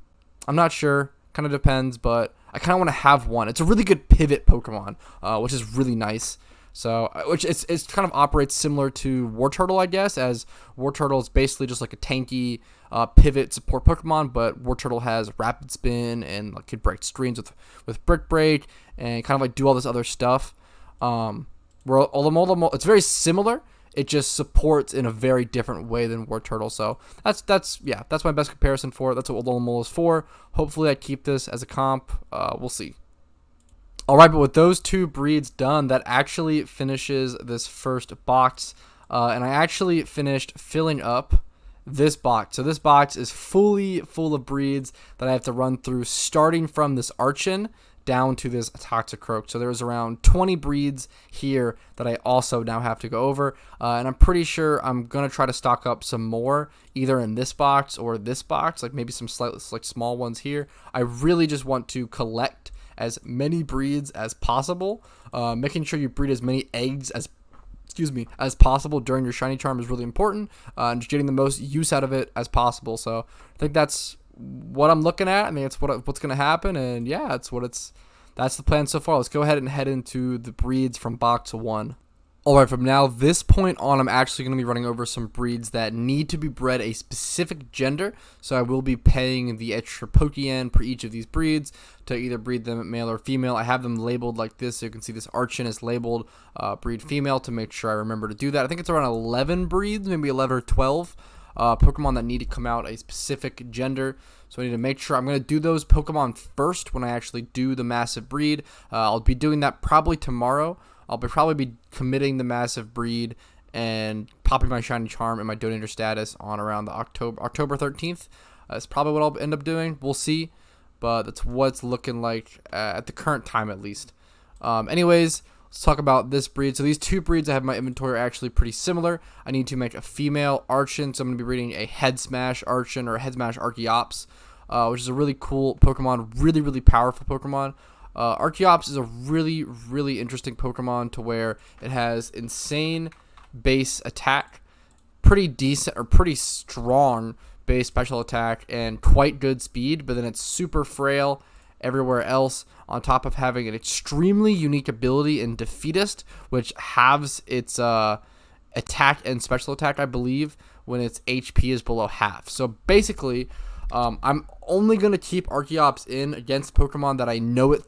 not sure. Kind of depends, but I kind of want to have one. It's a really good pivot Pokemon, which is really nice. So, which it's kind of operates similar to Wartortle, I guess, as Wartortle is basically just like a tanky pivot support Pokemon, but Wartortle has Rapid Spin and like, can break screens with Brick Break and kind of like do all this other stuff. Where Alomola, it's very similar. It just supports in a very different way than Wartortle. So that's my best comparison for it. That's what Alomola is for. Hopefully, I keep this as a comp. We'll see. Alright, but with those two breeds done, that actually finishes this first box. And I actually finished filling up this box. So this box is fully full of breeds that I have to run through, starting from this Archon down to this Toxicroak. So there's around 20 breeds here that I also now have to go over. And I'm pretty sure I'm going to try to stock up some more, either in this box or this box, like maybe some slightly like small ones here. I really just want to collect as many breeds as possible. Making sure you breed as many eggs as possible during your shiny charm is really important, and just getting the most use out of it as possible. So I think that's what I'm looking at. I mean, it's what's going to happen, and yeah, that's the plan so far. Let's go ahead and head into the breeds from box 1. Alright, from now, this point on, I'm actually going to be running over some breeds that need to be bred a specific gender, so I will be paying the extra Pokeyen per each of these breeds to either breed them male or female. I have them labeled like this, so you can see this Archon is labeled breed female to make sure I remember to do that. I think it's around 11 breeds, maybe 11 or 12 Pokemon that need to come out a specific gender. So I need to make sure I'm going to do those Pokemon first when I actually do the massive breed. I'll be doing that probably tomorrow. I'll probably be committing the massive breed and popping my shiny charm and my donator status on around the October 13th. That's probably what I'll end up doing. We'll see, but that's what it's looking like at the current time, at least. Anyways, let's talk about this breed. So these two breeds I have in my inventory are actually pretty similar. I need to make a female Archon, so I'm going to be breeding a Head Smash Archon or a Head Smash Archeops, which is a really cool Pokemon, really powerful Pokemon. Archeops is a really, really interesting Pokemon to where it has insane base attack, pretty decent or pretty strong base special attack, and quite good speed, but then it's super frail everywhere else, on top of having an extremely unique ability in Defeatist, which halves its attack and special attack, I believe, when its HP is below half. So basically, I'm only going to keep Archeops in against Pokemon that I know it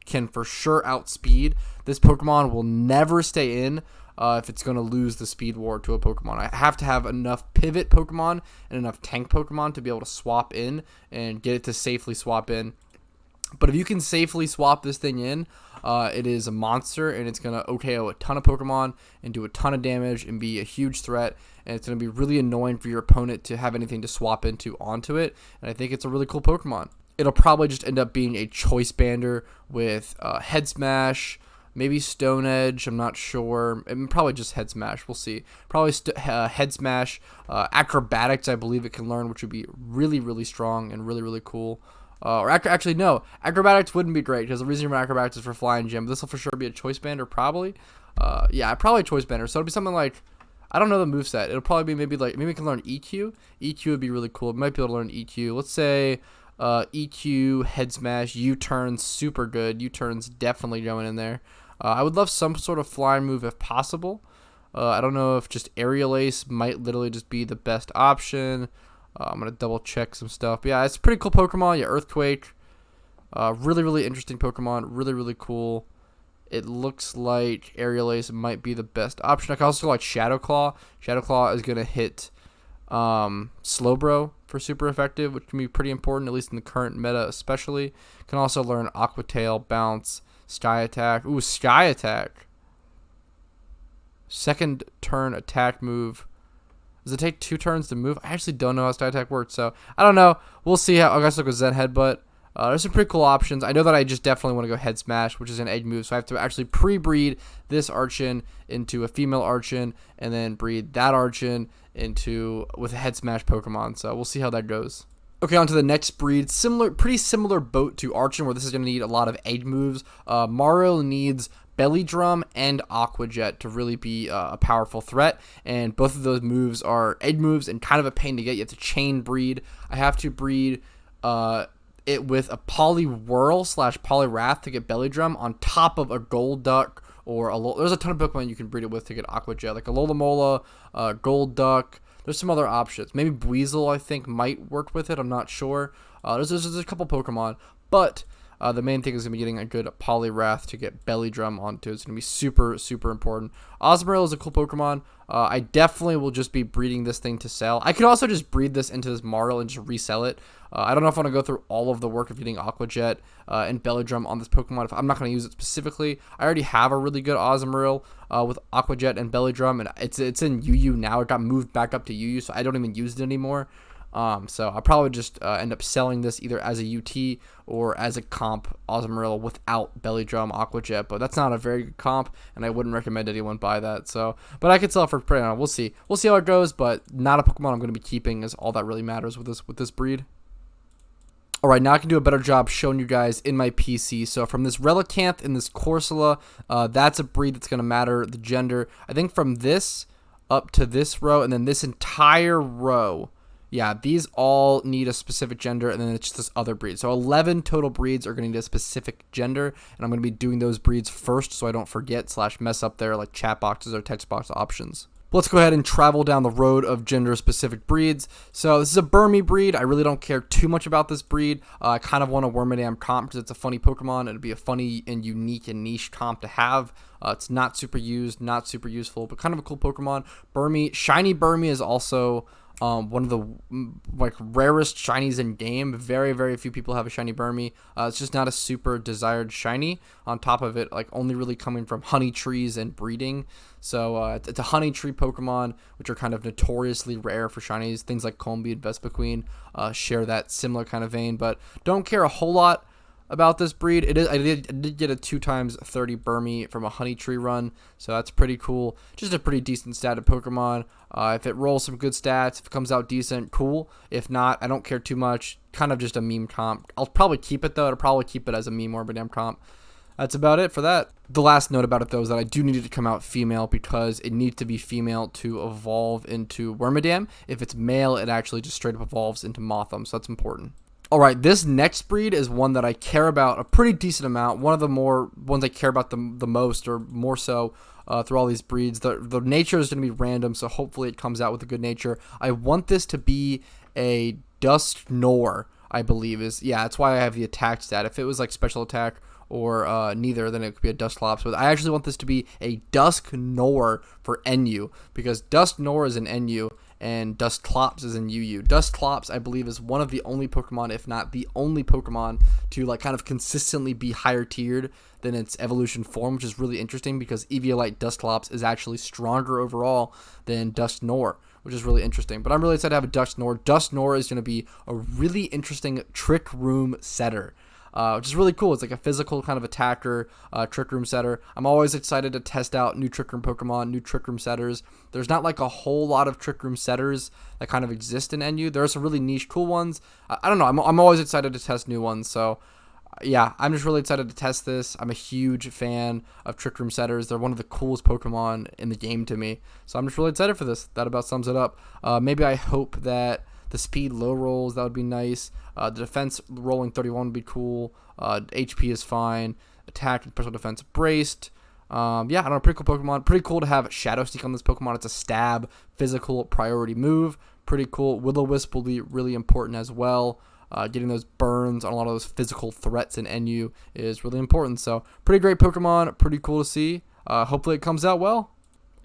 can for sure outspeed. This Pokemon will never stay in if it's going to lose the Speed War to a Pokemon. I have to have enough pivot Pokemon and enough tank Pokemon to be able to swap in and get it to safely swap in. But if you can safely swap this thing in, it is a monster, and it's going to OKO a ton of Pokemon and do a ton of damage and be a huge threat, and it's going to be really annoying for your opponent to have anything to swap into onto it, and I think it's a really cool Pokemon. It'll probably just end up being a Choice Bander with Head Smash, maybe Stone Edge, I'm not sure, and probably just Head Smash, we'll see. Probably Head Smash, Acrobatics I believe it can learn, which would be really strong and really cool. Or actually, no. Acrobatics wouldn't be great, because the reason for Acrobatics is for Flying Gym. This will for sure be a Choice Bander, probably. Yeah, probably a Choice Bander. So it'll be something like, I don't know the moveset. It'll probably be maybe it can learn EQ. EQ would be really cool. It might be able to learn EQ. Let's say EQ, Head Smash, U-Turns, super good. U-Turns definitely going in there. I would love some sort of flying move if possible. I don't know if just Aerial Ace might literally just be the best option. I'm going to double check some stuff. But yeah, it's a pretty cool Pokemon. Yeah, Earthquake. Really, really interesting Pokemon. Really, really cool. It looks like Aerial Ace might be the best option. I can also like Shadow Claw. Shadow Claw is going to hit Slowbro for super effective, which can be pretty important, at least in the current meta especially. Can also learn Aqua Tail, Bounce, Sky Attack. Ooh, Sky Attack. Second turn attack move. Does it take 2 turns to move? I actually don't know how Sky Attack works, so I don't know. We'll see how. I guess look with Zen Headbutt. There's some pretty cool options. I know that I just definitely want to go Head Smash, which is an egg move, so I have to actually pre-breed this Archon into a female Archon, and then breed that Archon into with a Head Smash Pokemon. So we'll see how that goes. Okay, on to the next breed. Pretty similar boat to Archon, where this is going to need a lot of egg moves. Mario needs Belly Drum and Aqua Jet to really be a powerful threat, and both of those moves are egg moves and kind of a pain to get. You have to chain breed. I have to breed it with a Poliwhirl / Poliwrath to get Belly Drum on top of a Golduck or there's a ton of Pokemon you can breed it with to get Aqua Jet, like a Alomomola, Golduck. There's some other options. Maybe Weezing, I think, might work with it. I'm not sure. There's a couple Pokemon, but the main thing is going to be getting a good Poliwrath to get Belly Drum onto. It's going to be super, super important. Osmoril is a cool Pokemon. I definitely will just be breeding this thing to sell. I could also just breed this into this Marl and just resell it. I don't know if I want to go through all of the work of getting Aqua Jet and Belly Drum on this Pokemon. If I'm not going to use it specifically. I already have a really good Osmoril with Aqua Jet and Belly Drum, and it's in UU now. It got moved back up to UU, so I don't even use it anymore. So I'll probably just end up selling this either as a UT or as a comp Osmoril without Belly Drum Aqua Jet, but that's not a very good comp, and I wouldn't recommend anyone buy that. So, but I could sell it for pretty. We'll see. We'll see how it goes, but not a Pokemon I'm going to be keeping is all that really matters with this breed. All right, now I can do a better job showing you guys in my PC. So from this Relicanth and this Corsola, that's a breed that's going to matter the gender. I think from this up to this row and then this entire row. Yeah, these all need a specific gender, and then it's just this other breed. So 11 total breeds are going to need a specific gender, and I'm going to be doing those breeds first so I don't forget / mess up their like chat boxes or text box options. But let's go ahead and travel down the road of gender-specific breeds. So this is a Burmy breed. I really don't care too much about this breed. I kind of want a Wormadam comp because it's a funny Pokemon. It'd be a funny and unique and niche comp to have. It's not super used, not super useful, but kind of a cool Pokemon. Burmy, Shiny Burmy is also one of the like rarest shinies in game. Very, very few people have a shiny Burmy. It's just not a super desired shiny. On top of it, like only really coming from honey trees and breeding. So it's a honey tree Pokemon, which are kind of notoriously rare for shinies. Things like Combee and Vespiquen share that similar kind of vein, but don't care a whole lot about this breed. I did get a 2x30 Burmy from a honey tree run, so that's pretty cool. Just a pretty decent statted Pokemon. If it rolls some good stats, if it comes out decent, cool. If not, I don't care too much. Kind of just a meme comp. I'll probably keep it though. I'll probably keep it as a meme or Wormadam comp. That's about it for that. The last note about it though is that I do need it to come out female because it needs to be female to evolve into Wormadam. If it's male, it actually just straight up evolves into Mothim, so that's important. Alright, this next breed is one that I care about a pretty decent amount. One of the more ones I care about the most, or more so through all these breeds. The nature is going to be random, so hopefully it comes out with a good nature. I want this to be a Dusknoir, I believe. Yeah, that's why I have the attack stat. If it was like special attack or neither, then it could be a Dusclops. But I actually want this to be a Dusknoir for NU, because Dusknoir is an NU. And Dusclops is in UU. Dusclops, I believe, is one of the only Pokemon, if not the only Pokemon, to like kind of consistently be higher tiered than its evolution form, which is really interesting because Eviolite Dusclops is actually stronger overall than Dusknoir, which is really interesting. But I'm really excited to have a Dusknoir. Dusknoir is going to be a really interesting Trick Room setter. Which is really cool. It's like a physical kind of attacker, Trick Room setter. I'm always excited to test out new Trick Room Pokemon, new Trick Room setters. There's not like a whole lot of Trick Room setters that kind of exist in NU. There are some really niche cool ones. I don't know. I'm always excited to test new ones. So yeah, I'm just really excited to test this. I'm a huge fan of Trick Room setters. They're one of the coolest Pokemon in the game to me. So I'm just really excited for this. That about sums it up. Maybe I hope that the speed low rolls, that would be nice. The defense rolling 31 would be cool. HP is fine. Attack and special defense braced. Yeah, I don't know, pretty cool Pokemon. Pretty cool to have Shadow Sneak on this Pokemon. It's a stab, physical priority move. Pretty cool. Will-O-Wisp will be really important as well. Getting those burns on a lot of those physical threats in NU is really important. So pretty great Pokemon. Pretty cool to see. Hopefully it comes out well.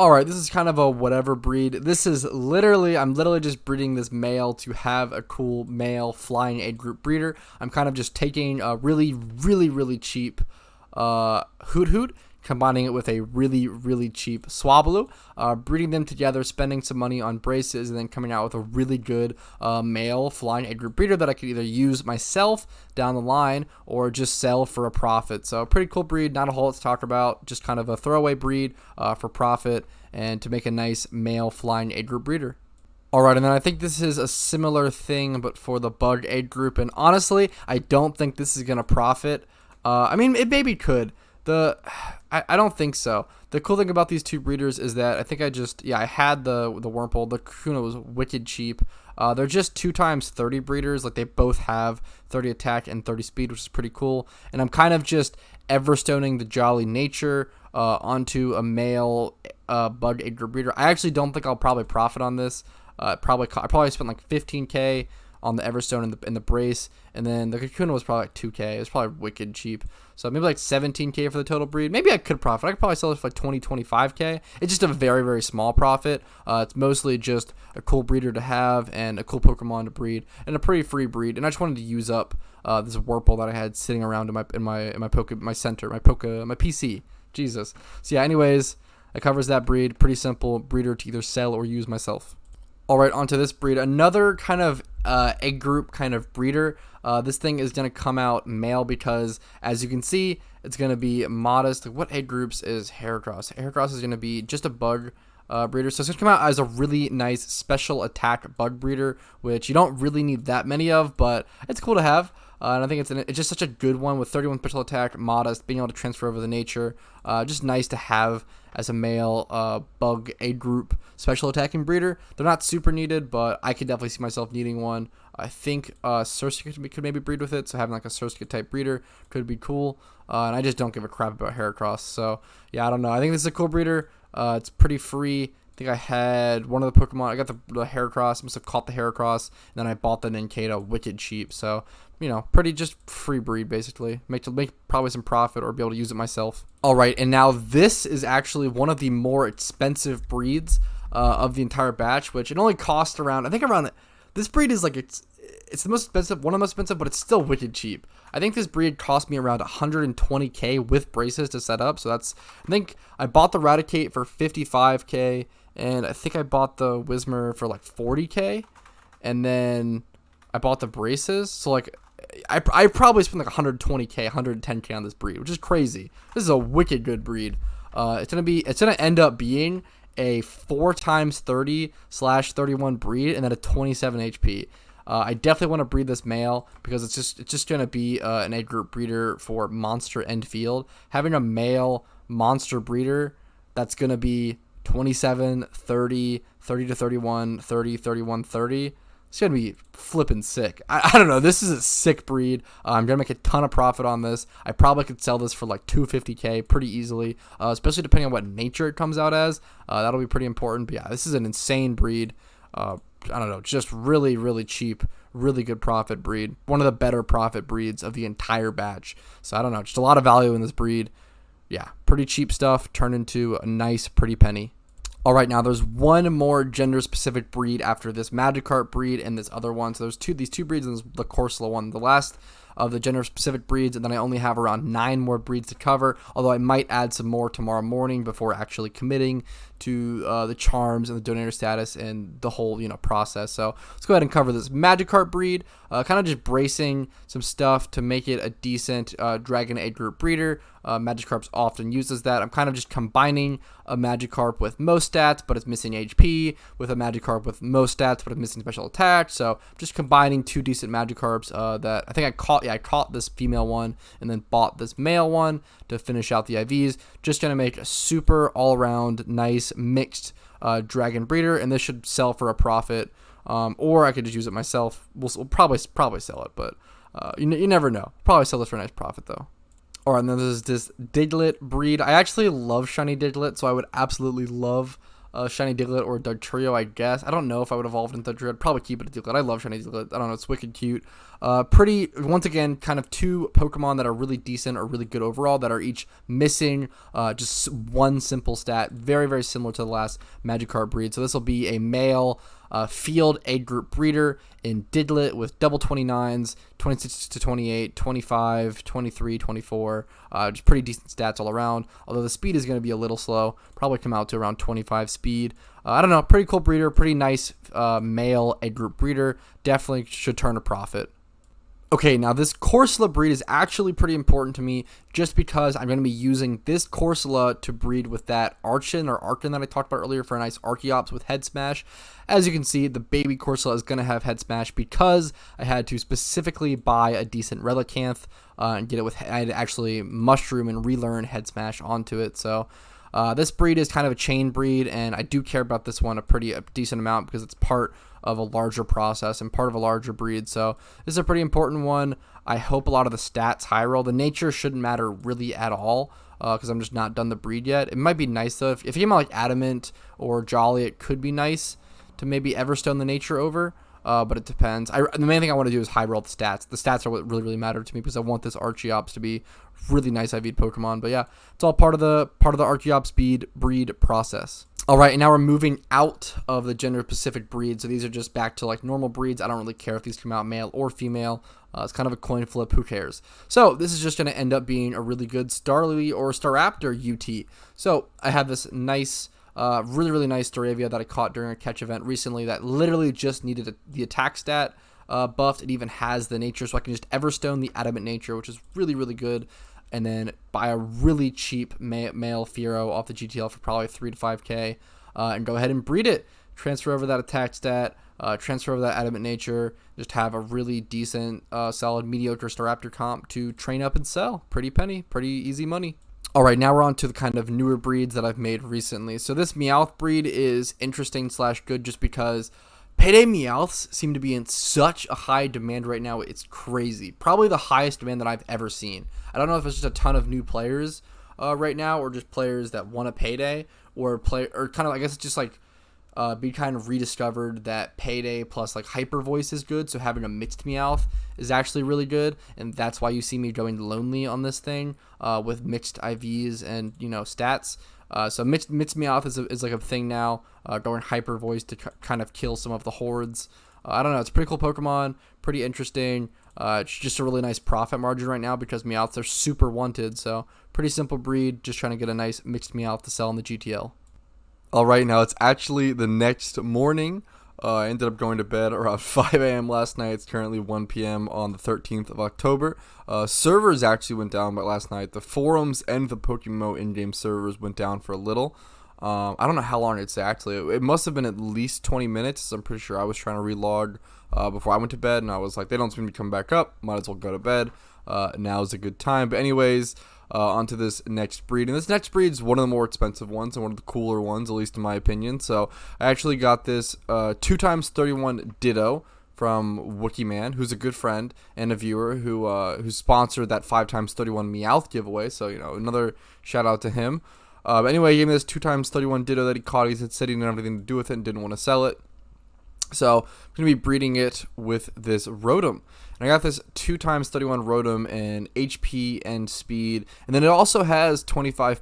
Alright, this is kind of a whatever breed. This is literally, I'm literally just breeding this male to have a cool male flying age group breeder. I'm kind of just taking a really cheap Hoot, combining it with a really cheap Swablu, breeding them together, spending some money on braces, and then coming out with a really good male flying age group breeder that I could either use myself down the line or just sell for a profit. So pretty cool breed, not a whole lot to talk about, just kind of a throwaway breed for profit and to make a nice male flying age group breeder. Alright, and then I think this is a similar thing but for the bug age group, and honestly I don't think this is going to profit. I mean, it maybe could. I don't think so. The cool thing about these two breeders is that I think I had the Wurmple. The Kakuna was wicked cheap. They're just 2x30 breeders. Like, they both have 30 attack and 30 speed, which is pretty cool. And I'm kind of just Everstoning the Jolly Nature onto a male bug age group breeder. I actually don't think I'll probably profit on this. I probably spent like 15k on the Everstone and the brace, and then the Kakuna was probably like 2k. It was probably wicked cheap. So maybe like 17k for the total breed. Maybe I could profit. I could probably sell it for like 25k. It's just a very small profit. It's mostly just a cool breeder to have and a cool Pokemon to breed and a pretty free breed. And I just wanted to use up this Wurmple that I had sitting around in my PC. Jesus. So yeah, anyways, it covers that breed. Pretty simple breeder to either sell or use myself. Alright, onto this breed. Another kind of egg group kind of breeder. This thing is going to come out male because, as you can see, it's going to be modest. What egg groups is Heracross? Heracross is going to be just a bug breeder. So it's going to come out as a really nice special attack bug breeder, which you don't really need that many of, but it's cool to have. And I think it's just such a good one with 31 special attack, modest, being able to transfer over the nature. Just nice to have as a male bug egg group special attacking breeder. They're not super needed, but I could definitely see myself needing one. I think Surskit could maybe breed with it, so having like a Surskit type breeder could be cool. And I just don't give a crap about Heracross. So yeah, I don't know. I think this is a cool breeder. It's pretty free. I think I had one of the Pokemon. I got the Heracross. Must have caught the Heracross. And then I bought the Nincada wicked cheap. So, you know, pretty just free breed basically. Make probably some profit or be able to use it myself. All right, and now this is actually one of the more expensive breeds of the entire batch, which it only cost around. I think around. This breed is like it's the most expensive, one of the most expensive, but it's still wicked cheap. I think this breed cost me around 120k with braces to set up. So I think I bought the Raticate for 55k. And I think I bought the Whismur for like 40k, and then I bought the braces. So like, I probably spent like 120k, 110k on this breed, which is crazy. This is a wicked good breed. It's gonna end up being a 4x30/31 breed, and then a 27 HP. I definitely want to breed this male because it's just gonna be an egg group breeder for monster end field. Having a male monster breeder that's gonna be 27, 30, 30 to 31, 30, 31, 30. It's going to be flipping sick. I don't know. This is a sick breed. I'm going to make a ton of profit on this. I probably could sell this for like 250k pretty easily, especially depending on what nature it comes out as. That'll be pretty important. But yeah, this is an insane breed. I don't know. Just really cheap, really good profit breed. One of the better profit breeds of the entire batch. So I don't know. Just a lot of value in this breed. Yeah, pretty cheap stuff turned into a nice, pretty penny. All right, now there's one more gender-specific breed after this Magikarp breed and this other one. So there's these two breeds and the Corsola one. The last of the gender-specific breeds, and then I only have around 9 more breeds to cover, although I might add some more tomorrow morning before actually committing to the charms and the donator status and the whole process. So let's go ahead and cover this Magikarp breed, kind of just bracing some stuff to make it a decent Dragon Egg Group breeder. Magikarp often uses that. I'm kind of just combining a Magikarp with most stats, but it's missing HP, with a Magikarp with most stats, but it's missing special attack. So just combining two decent Magikarps that I think I caught. Yeah, I caught this female one and then bought this male one to finish out the IVs. Just going to make a super all-around nice mixed dragon breeder, and this should sell for a profit. Or I could just use it myself. We'll probably sell it, but you never know. Probably sell this for a nice profit though. Alright, and then there's this Diglett breed. I actually love shiny Diglett, so I would absolutely love shiny Diglett or Dugtrio, I guess. I don't know if I would evolve into Dugtrio. I'd probably keep it a Diglett. I love shiny Diglett. I don't know, it's wicked cute. Pretty, once again, kind of two Pokemon that are really decent or really good overall, that are each missing just one simple stat. Very, very similar to the last Magikarp breed. So this will be a male field egg group breeder in Diglett with double 29s, 26 to 28, 25, 23, 24. Just pretty decent stats all around. Although the speed is going to be a little slow. Probably come out to around 25 speed. I don't know. Pretty cool breeder. Pretty nice male egg group breeder. Definitely should turn a profit. Okay, now this Corsola breed is actually pretty important to me just because I'm going to be using this Corsola to breed with that Archon or Archon that I talked about earlier for a nice Archeops with Head Smash. As you can see, the baby Corsola is going to have Head Smash because I had to specifically buy a decent Relicanth and get it with, I had to actually mushroom and relearn Head Smash onto it. So this breed is kind of a chain breed, and I do care about this one a decent amount because it's part of a larger process and part of a larger breed. So this is a pretty important one. I hope a lot of the stats high roll. The nature shouldn't matter really at all because I'm just not done the breed yet. It might be nice though. If you came out like Adamant or Jolly, it could be nice to maybe Everstone the nature over. But it depends. The main thing I want to do is high roll the stats. The stats are what really matter to me because I want this Archeops to be really nice IV'd Pokemon. But yeah, it's all part of the Archeops breed process. All right, and now we're moving out of the gender-specific breed. So these are just back to like normal breeds. I don't really care if these come out male or female. It's kind of a coin flip. Who cares? So this is just going to end up being a really good Starly or Staraptor UT. So I have this nice, really nice Staravia that I caught during a catch event recently that literally just needed the attack stat buffed. It even has the nature, so I can just Everstone the Adamant nature, which is really good. And then buy a really cheap male Fearow off the GTL for probably 3 to 5K, and go ahead and breed it. Transfer over that attack stat, transfer over that Adamant nature, just have a really decent, solid, mediocre Staraptor comp to train up and sell. Pretty penny, pretty easy money. All right, now we're on to the kind of newer breeds that I've made recently. So this Meowth breed is interesting / good just because Payday Meowths seem to be in such a high demand right now. It's crazy. Probably the highest demand that I've ever seen. I don't know if it's just a ton of new players right now, or just players that want a Payday, or kind of, I guess it's just like be kind of rediscovered that Payday plus like Hyper Voice is good. So having a mixed Meowth is actually really good, and that's why you see me going lonely on this thing with mixed IVs and stats. So mixed Meowth is like a thing now, going Hyper Voice to kind of kill some of the hordes. I don't know, it's a pretty cool Pokemon, pretty interesting. It's just a really nice profit margin right now because Meowths are super wanted. So pretty simple breed, just trying to get a nice mixed Meowth to sell in the GTL. All right, now it's actually the next morning. I ended up going to bed around 5 a.m. last night. It's currently 1 p.m. on the 13th of October. Servers actually went down by last night. The forums and the PokeMMO in-game servers went down for a little. I don't know how long it's actually. It must have been at least 20 minutes. I'm pretty sure I was trying to relog before I went to bed, and I was like, they don't seem to come back up. Might as well go to bed. Now is a good time. But anyways, onto this next breed. And this next breed is one of the more expensive ones and one of the cooler ones, at least in my opinion. So I actually got this 2x31 Ditto from Wookieeman, who's a good friend and a viewer who sponsored that 5x31 Meowth giveaway. So, another shout out to him. But anyway, he gave me this 2x31 Ditto that he caught. He said he didn't have anything to do with it and didn't want to sell it. So I'm going to be breeding it with this Rotom. And I got this 2x31 Rotom in HP and speed. And then it also has 20 plus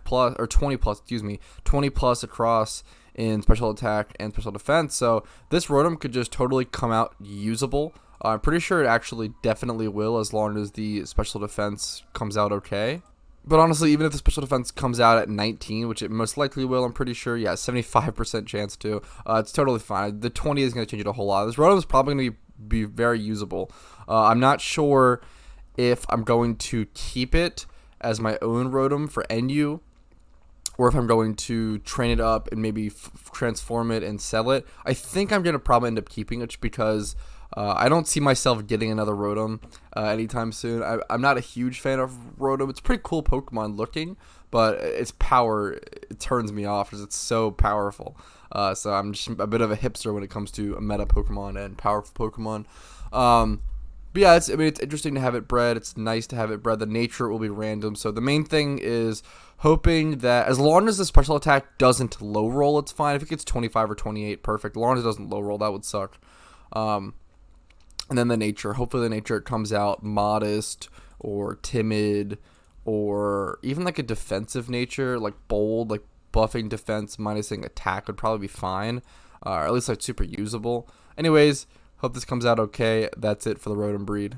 across in special attack and special defense. So this Rotom could just totally come out usable. I'm pretty sure it actually definitely will, as long as the special defense comes out okay. But honestly, even if the special defense comes out at 19, which it most likely will, I'm pretty sure, 75% chance to, it's totally fine. The 20 is going to change it a whole lot. This Rotom is probably going to be very usable. I'm not sure if I'm going to keep it as my own Rotom for NU, or if I'm going to train it up and maybe transform it and sell it. I think I'm going to probably end up keeping it just because I don't see myself getting another Rotom anytime soon. I'm not a huge fan of Rotom. It's a pretty cool Pokemon looking, but its power, it turns me off because it's so powerful. So I'm just a bit of a hipster when it comes to meta Pokemon and powerful Pokemon. But But yeah, I mean, it's interesting to have it bred. It's nice to have it bred. The nature will be random. So the main thing is hoping that as long as the special attack doesn't low roll, it's fine. If it gets 25 or 28, perfect. As long as it doesn't low roll, that would suck. And then the nature. Hopefully the nature comes out modest or timid or even like a defensive nature, like bold, like buffing defense, minusing attack would probably be fine. Or at least like super usable. Anyways, hope this comes out okay. That's it for the Rotom breed.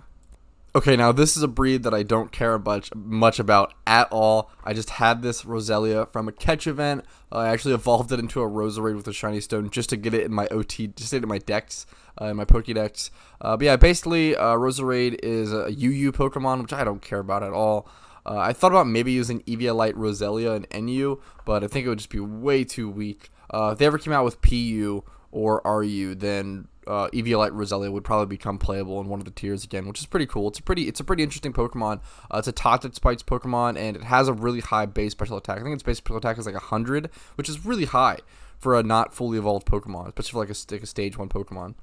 Okay, now this is a breed that I don't care much about at all. I just had this Roselia from a catch event. I actually evolved it into a Roserade with a shiny stone just to get it in my OT, just to get it in my decks, in my Pokédex. But yeah, basically, Roserade is a UU Pokemon, which I don't care about at all. I thought about maybe using Eviolite, Roselia, and NU, but I think it would just be way too weak. If they ever came out with PU or RU, then Eviolite Roselia would probably become playable in one of the tiers again, which is pretty cool. It's a pretty interesting Pokemon. It's a Toxic Spikes Pokemon, and it has a really high base special attack. I think its base special attack is like 100, which is really high for a not fully evolved Pokemon, especially for like a stage 1 Pokemon.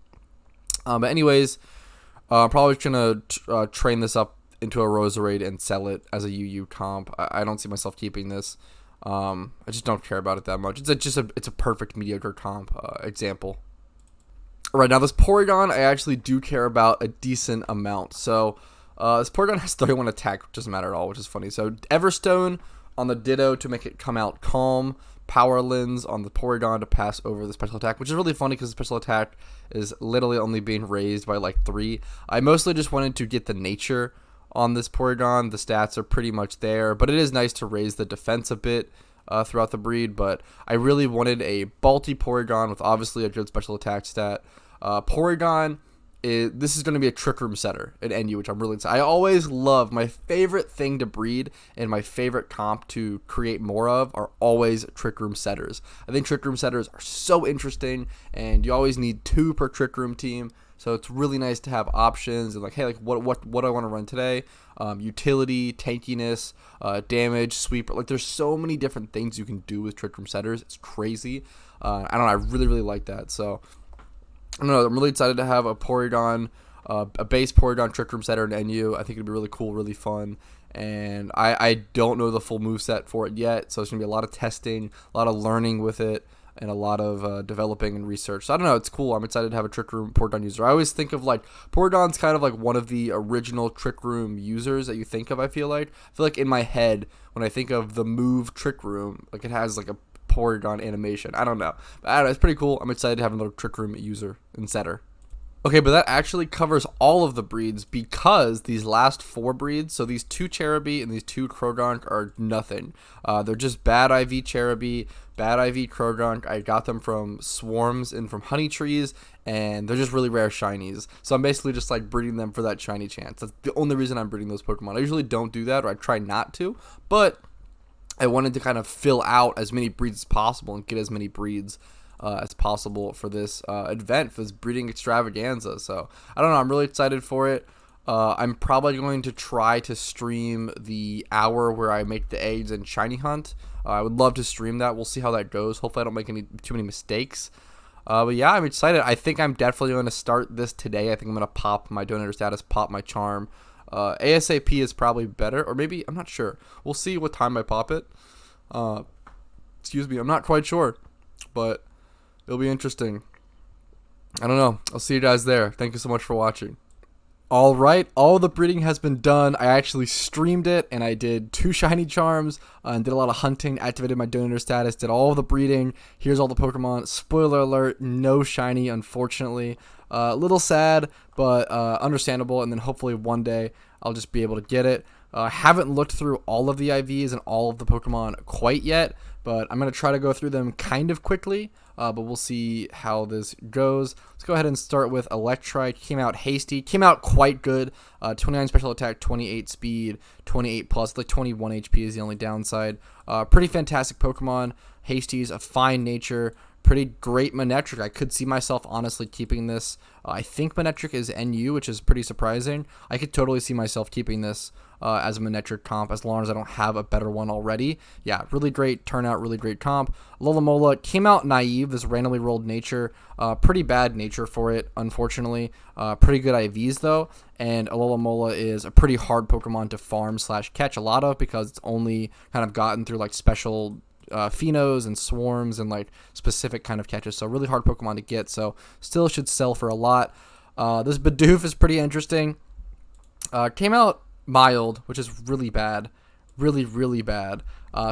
But anyways, I'm probably gonna train this up into a Roserade and sell it as a UU comp. I don't see myself keeping this. I just don't care about it that much. It's a perfect mediocre comp example. Right, now this Porygon I actually do care about a decent amount. So this Porygon has 31 attack, which doesn't matter at all, which is funny. So Everstone on the Ditto to make it come out calm. Power Lens on the Porygon to pass over the special attack, which is really funny because the special attack is literally only being raised by like 3. I mostly just wanted to get the nature on this Porygon. The stats are pretty much there, but it is nice to raise the defense a bit throughout the breed. But I really wanted a Balti Porygon with obviously a good special attack stat. Porygon, this is going to be a Trick Room setter in NU, which I'm really excited. I always love, my favorite thing to breed and my favorite comp to create more of are always Trick Room setters. I think Trick Room setters are so interesting, and you always need 2 per Trick Room team. So it's really nice to have options and like, hey, like what do I want to run today? Utility, tankiness, damage, sweeper. Like there's so many different things you can do with Trick Room setters. It's crazy. I don't know. I really like that. So I don't know. I'm really excited to have a Porygon, a base Porygon Trick Room setter in NU. I think it'd be really cool, really fun. And I don't know the full moveset for it yet. So it's going to be a lot of testing, a lot of learning with it, and a lot of developing and research. So I don't know, it's cool. I'm excited to have a Trick Room Porygon user. I always think of like, Porygon's kind of like one of the original Trick Room users that you think of, I feel like in my head, when I think of the move Trick Room, like it has like a Porygon animation. I don't know. But I don't know, it's pretty cool. I'm excited to have another Trick Room user and setter. Okay, but that actually covers all of the breeds because these last 4 breeds, so these 2 Cherubi and these 2 Croagunk are nothing. They're just bad IV Cherubi, bad IV Croagunk. I got them from swarms and from honey trees, and they're just really rare shinies. So I'm basically just like breeding them for that shiny chance. That's the only reason I'm breeding those Pokemon. I usually don't do that, or I try not to, but I wanted to kind of fill out as many breeds as possible and get as many breeds as possible for this event, for this breeding extravaganza. So I don't know, I'm really excited for it. I'm probably going to try to stream the hour where I make the eggs and shiny hunt. I would love to stream that. We'll see how that goes. Hopefully I don't make too many mistakes. But yeah, I'm excited. I think I'm definitely going to start this today. I think I'm going to pop my donator status, pop my charm. ASAP is probably better, or maybe, I'm not sure. We'll see what time I pop it. Excuse me, I'm not quite sure, but it'll be interesting. I don't know. I'll see you guys there. Thank you so much for watching. Alright, all the breeding has been done. I actually streamed it, and I did 2 shiny charms, and did a lot of hunting, activated my donor status, did all the breeding. Here's all the Pokemon. Spoiler alert, no shiny, unfortunately. A little sad, but understandable, and then hopefully one day I'll just be able to get it. I haven't looked through all of the IVs and all of the Pokemon quite yet, but I'm going to try to go through them kind of quickly, but we'll see how this goes. Let's go ahead and start with Electrike. Came out hasty, came out quite good. 29 special attack, 28 speed, 28 plus, like 21 HP is the only downside. Pretty fantastic Pokemon. Hasty's a fine nature, Pretty great Manectric. I could see myself honestly keeping this. I think Manectric is NU, which is pretty surprising. I could totally see myself keeping this as a Manectric comp as long as I don't have a better one already. Yeah, really great turnout, really great comp. Alomomola came out naive, this randomly rolled nature. Pretty bad nature for it, unfortunately. Pretty good IVs though, and Alomomola is a pretty hard Pokemon to farm / catch a lot of because it's only kind of gotten through like special phenos and swarms and like specific kind of catches, so really hard Pokemon to get, so still should sell for a lot. This Bidoof is pretty interesting. Came out mild, which is really bad, really bad.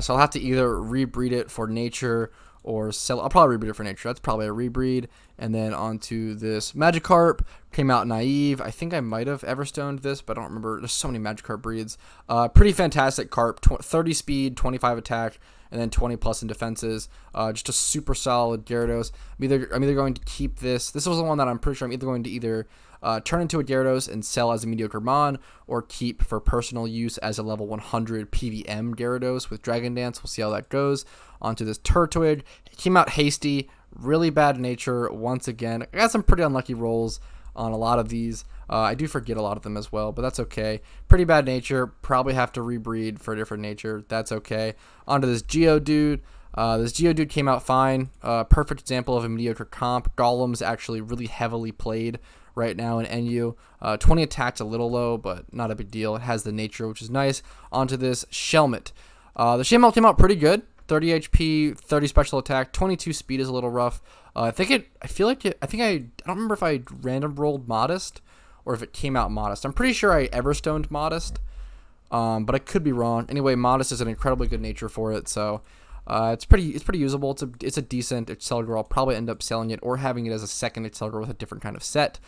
So I'll have to either rebreed it for nature or sell. I'll probably rebreed it for nature. That's probably a rebreed. And then onto this Magikarp. Came out naive. I think I might have Everstoned this, but I don't remember. There's so many Magikarp breeds. Pretty fantastic carp. 30 speed, 25 attack, and then 20 plus in defenses. Just a super solid Gyarados. I'm either going to keep this. This was the one that I'm pretty sure I'm either going to turn into a Gyarados and sell as a mediocre Mon, or keep for personal use as a level 100 PVM Gyarados with Dragon Dance. We'll see how that goes. Onto this Turtwig. It came out hasty. Really bad nature once again. I got some pretty unlucky rolls on a lot of these. I do forget a lot of them as well, but that's okay. Pretty bad nature. Probably have to rebreed for a different nature. That's okay. Onto this Geodude. This Geodude came out fine. Perfect example of a mediocre comp. Golem's actually really heavily played right now in NU. 20 attack's a little low, but not a big deal. It has the nature, which is nice. Onto this Shelmet. The Shelmet came out pretty good. 30 HP, 30 special attack, 22 speed is a little rough. I don't remember if I random rolled Modest or if it came out Modest. I'm pretty sure I Everstoned Modest, but I could be wrong. Anyway, Modest is an incredibly good nature for it, so it's pretty usable. It's a decent Excadrill. I'll probably end up selling it or having it as a second Excadrill with a different kind of set.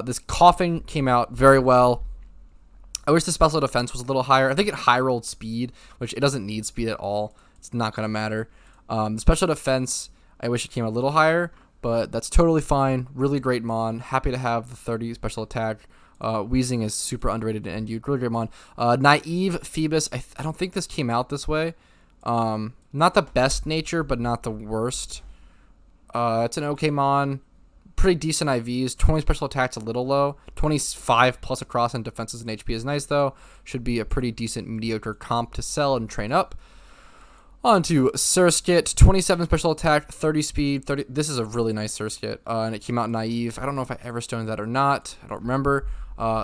This Coughing came out very well. I wish the special defense was a little higher. I think it high rolled speed, which it doesn't need speed at all. It's not going to matter. The special defense, I wish it came a little higher, but that's totally fine. Really great Mon. Happy to have the 30 special attack. Weezing is super underrated in NU. Really great Mon. Naive Phoebus, I don't think this came out this way. Not the best nature, but not the worst. It's an okay Mon. Pretty decent IVs. 20 special attacks, a little low. 25 plus across and defenses and HP is nice, though. Should be a pretty decent mediocre comp to sell and train up. Onto Surskit, 27 special attack, 30 speed, 30. This is a really nice Surskit, and it came out naive. I don't know if I ever stoned that or not. I don't remember.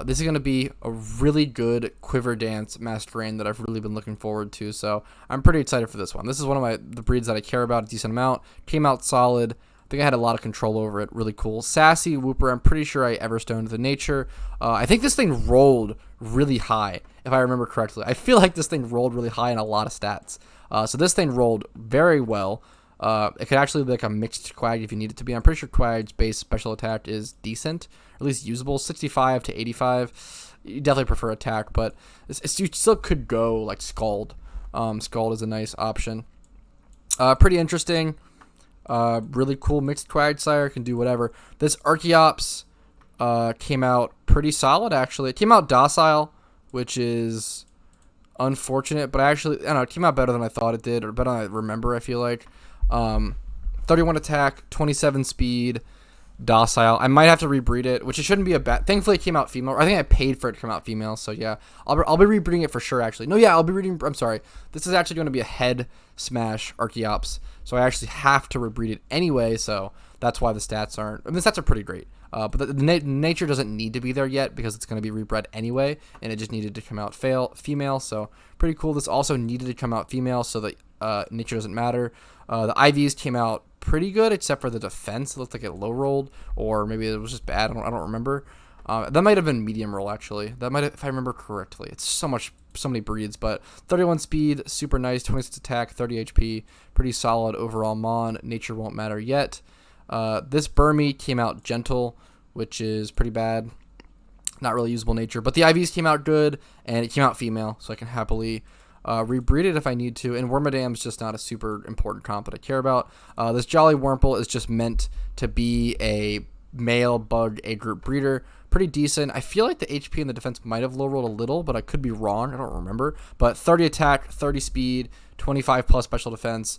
This is going to be a really good Quiver Dance Masquerain that I've really been looking forward to, so I'm pretty excited for this one. This is one of the breeds that I care about a decent amount. Came out solid. I think I had a lot of control over it. Really cool. Sassy Wooper, I'm pretty sure I Everstoned the nature. I think this thing rolled really high, if I remember correctly. I feel like this thing rolled really high in a lot of stats. So this thing rolled very well. It could actually be like a mixed Quag if you need it to be. I'm pretty sure Quag's base special attack is decent, or at least usable, 65 to 85. You definitely prefer attack, but you still could go like Scald. Scald is a nice option. Pretty interesting. Really cool mixed Quagsire, can do whatever. This Archeops came out pretty solid, actually. It came out docile, which is unfortunate, but I don't know, it came out better than I thought it did, or better than I remember, I feel like. 31 attack, 27 speed, docile. I might have to rebreed it, which it shouldn't be a bad. Thankfully, it came out female. I think I paid for it to come out female, so yeah. I'll be rebreeding it for sure, actually. No, yeah, I'll be reading. I'm sorry. This is actually going to be a head smash Archeops, so I actually have to rebreed it anyway, so that's why the stats aren't. I mean, the stats are pretty great. But the nature doesn't need to be there yet because it's going to be rebred anyway, and it just needed to come out female, so pretty cool. This also needed to come out female, so that nature doesn't matter. The IVs came out pretty good, except for the defense. It looked like it low rolled, or maybe it was just bad. I don't remember. That might have been medium roll, actually. That might have, if I remember correctly. It's so many breeds, but 31 speed, super nice. 26 attack, 30 HP, pretty solid overall Mon. Nature won't matter yet. This Burmy came out gentle, which is pretty bad. Not really usable nature, but the IVs came out good, and it came out female, so I can happily rebreed it if I need to. And Wormadam's just not a super important comp that I care about. This Jolly Wurmple is just meant to be a male bug A group breeder. Pretty decent. I feel like the HP and the defense might have low rolled a little, but I could be wrong. I don't remember. But 30 attack, 30 speed, 25 plus special defense.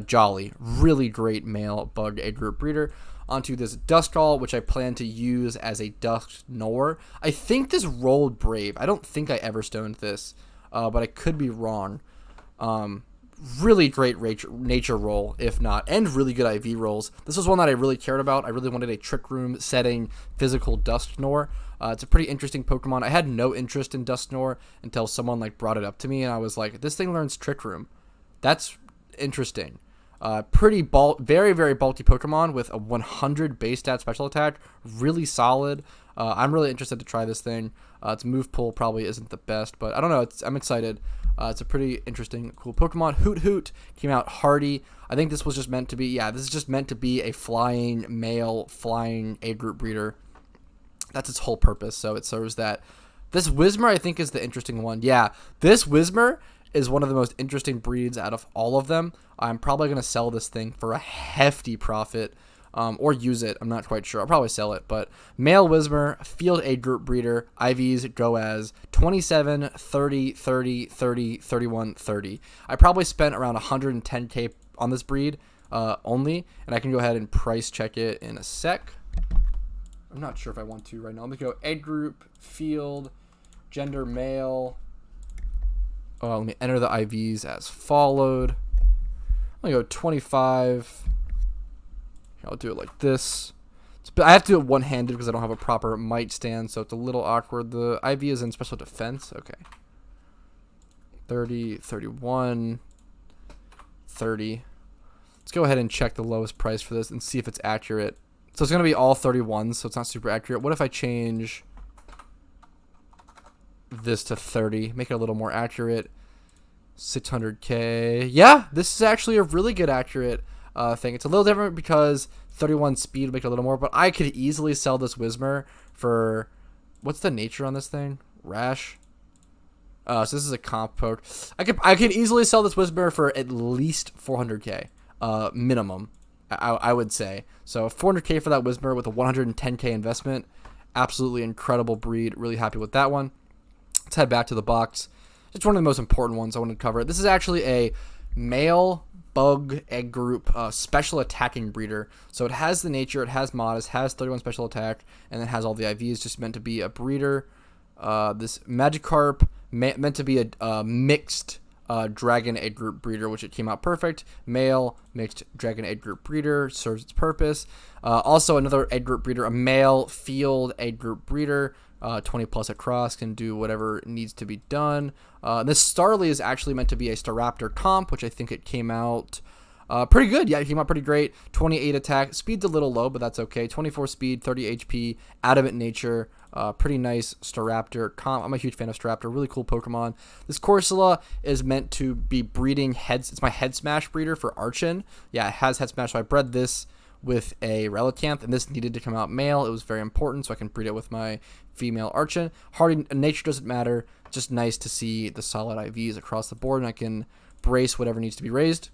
Jolly. Really great male bug egg group breeder. Onto this Duskull, which I plan to use as a Dusknoir. I think this rolled Brave. I don't think I ever stoned this, but I could be wrong. Really great nature roll, if not, and really good IV rolls. This was one that I really cared about. I really wanted a Trick Room setting physical Dusknoir. It's a pretty interesting Pokemon. I had no interest in Dusknoir until someone like brought it up to me, and I was like, this thing learns Trick Room. That's interesting. Very, very bulky Pokemon with a 100 base stat special attack. Really solid. I'm really interested to try this thing. Its move pool probably isn't the best, but I don't know. I'm excited. It's a pretty interesting, cool Pokemon. Hoot came out hardy. I think this was just meant to be, this is just meant to be a flying male, flying egg group breeder. That's its whole purpose, so it serves that. This Whismur, I think, is the interesting one. Yeah, this Whismur is one of the most interesting breeds out of all of them. I'm probably going to sell this thing for a hefty profit, or use it. I'm not quite sure. I'll probably sell it, but male Whismur, field egg group breeder, IVs go as 27, 30, 30, 30, 31, 30. I probably spent around 110k on this breed only, and I can go ahead and price check it in a sec. I'm not sure if I want to right now. Let me go egg group, field, gender male. Let me enter the IVs as followed. I'm going to go 25. I'll do it like this. I have to do it one-handed because I don't have a proper might stand, so it's a little awkward. The IV is in special defense. Okay. 30, 31, 30. Let's go ahead and check the lowest price for this and see if it's accurate. So it's going to be all 31s, so it's not super accurate. What if I change this to 30? Make it a little more accurate. 600k. Yeah, this is actually a really good accurate thing. It's a little different because 31 speed would make it a little more, but I could easily sell this Whismur for, what's the nature on this thing? Rash. So this is a comp poke. I could easily sell this Whismur for at least 400k minimum. I would say. So 400k for that Whismur with a 110k investment. Absolutely incredible breed. Really happy with that one. Let's head back to the box. It's one of the most important ones I wanted to cover. This is actually a male bug egg group special attacking breeder. So it has the nature, it has modest, has 31 special attack, and it has all the IVs, just meant to be a breeder. This Magikarp meant to be a mixed dragon egg group breeder, which it came out perfect. Male mixed dragon egg group breeder, serves its purpose. Also another egg group breeder, a male field egg group breeder. 20 plus across, can do whatever needs to be done. This Starly is actually meant to be a Staraptor comp, which I think it came out pretty good. Yeah, it came out pretty great. 28 attack. Speed's a little low, but that's okay. 24 speed, 30 HP, adamant nature. Pretty nice Staraptor comp. I'm a huge fan of Staraptor. Really cool Pokemon. This Corsola is meant to be breeding heads. It's my head smash breeder for Archon. Yeah, it has head smash, so I bred this with a Relicanth, and this needed to come out male. It was very important, so I can breed it with my female Archon. Hardy nature doesn't matter. Just nice to see the solid IVs across the board, and I can brace whatever needs to be raised.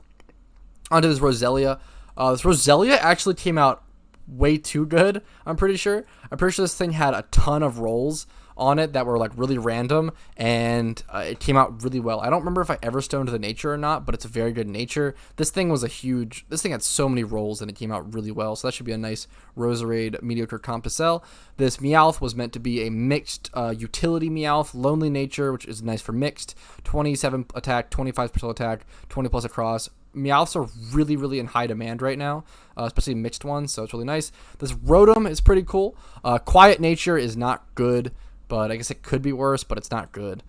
Onto this Roselia. This Roselia actually came out way too good, I'm pretty sure. I'm pretty sure this thing had a ton of rolls on it that were like really random, and it came out really well. I don't remember if I ever stoned the nature or not, but it's a very good nature. This thing had so many rolls and it came out really well, so that should be a nice Roserade mediocre comp to sell. This Meowth was meant to be a mixed utility Meowth, lonely nature, which is nice for mixed. 27 attack, 25 special attack, 20 plus across. Meowths are really, really in high demand right now, especially mixed ones, so it's really nice. This Rotom is pretty cool. Quiet nature is not good, but I guess it could be worse, but it's not good.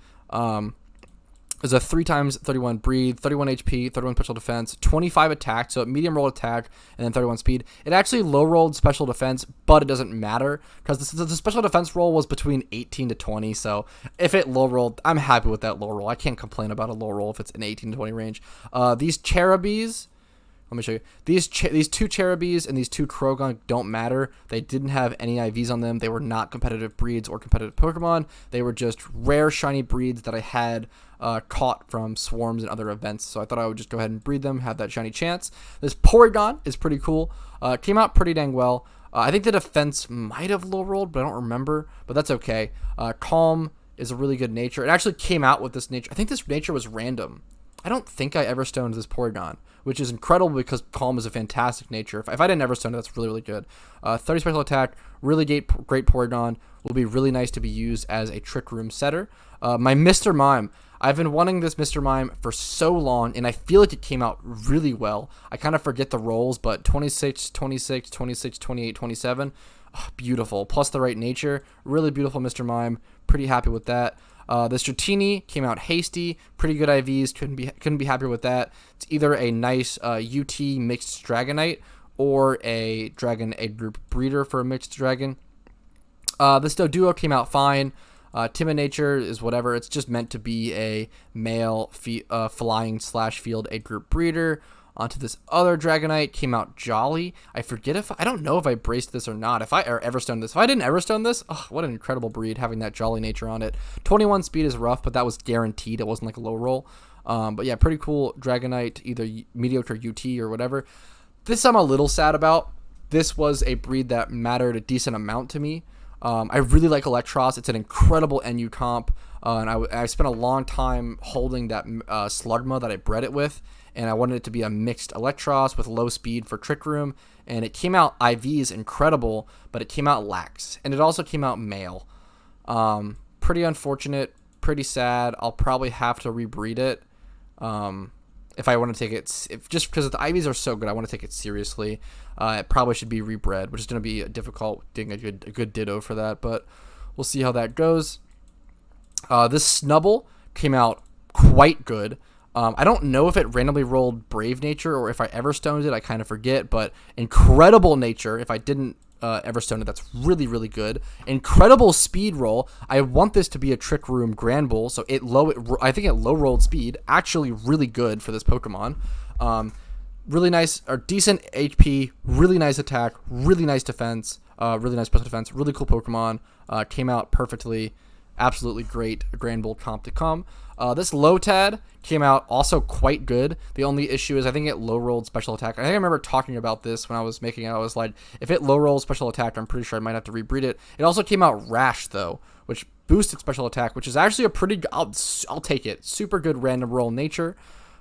There's a 3x 31 breed, 31 HP, 31 special defense, 25 attack, so medium roll attack, and then 31 speed. It actually low rolled special defense, but it doesn't matter because the special defense roll was between 18 to 20. So if it low rolled, I'm happy with that low roll. I can't complain about a low roll if it's in 18 to 20 range. These Cherubies. Let me show you. These two Cherubies and these two Krogon don't matter. They didn't have any IVs on them. They were not competitive breeds or competitive Pokemon. They were just rare shiny breeds that I had caught from swarms and other events. So I thought I would just go ahead and breed them, have that shiny chance. This Porygon is pretty cool. Came out pretty dang well. I think the defense might have low rolled, but I don't remember. But that's okay. Calm is a really good nature. It actually came out with this nature. I think this nature was random. I don't think I ever stoned this Porygon, which is incredible because Calm is a fantastic nature. If I didn't Everstone it, that's really, really good. 30 special attack, really great Porygon, will be really nice to be used as a Trick Room setter. My Mr. Mime. I've been wanting this Mr. Mime for so long, and I feel like it came out really well. I kind of forget the rolls, but 26, 26, 26, 28, 27, oh, beautiful. Plus the right nature, really beautiful Mr. Mime. Pretty happy with that. This Dratini came out hasty, pretty good IVs. Couldn't be happier with that. It's either a nice UT mixed Dragonite or a Dragon Egg Group breeder for a mixed Dragon. This Doduo came out fine. Timid nature is whatever. It's just meant to be a male flying / field egg group breeder. Onto this other Dragonite came out jolly. I don't know if I braced this or not. If I Everstone this, if I didn't Everstone this, oh, what an incredible breed having that jolly nature on it. 21 speed is rough, but that was guaranteed. It wasn't like a low roll. But yeah, pretty cool Dragonite, either mediocre UT or whatever. This I'm a little sad about. This was a breed that mattered a decent amount to me. I really like Eelektross. It's an incredible NU comp, and I spent a long time holding that Slugma that I bred it with, and I wanted it to be a mixed Eelektross with low speed for Trick Room, and it came out IVs incredible, but it came out lax, and it also came out male. Pretty unfortunate, pretty sad. I'll probably have to rebreed it. If I want to take it, just because the IVs are so good, I want to take it seriously. It probably should be rebred, which is going to be difficult getting a good Ditto for that, but we'll see how that goes. This Snubble came out quite good. I don't know if it randomly rolled Brave Nature or if I Everstoned it. I kind of forget, but incredible nature. If I didn't Everstone it, that's really, really good. Incredible speed roll. I want this to be a Trick Room Granbull, so I think it low rolled speed. Actually, really good for this Pokemon. Really nice or decent HP. Really nice attack. Really nice defense. Really nice special defense. Really cool Pokemon. Came out perfectly. Absolutely great Granbull comp to come. This Lotad came out also quite good. The only issue is I think it low rolled special attack. I think I remember talking about this when I was making it. I was like, if it low rolls special attack, I'm pretty sure I might have to rebreed it. It also came out Rash though, which boosted special attack, which is actually a pretty. I'll take it. Super good random roll nature.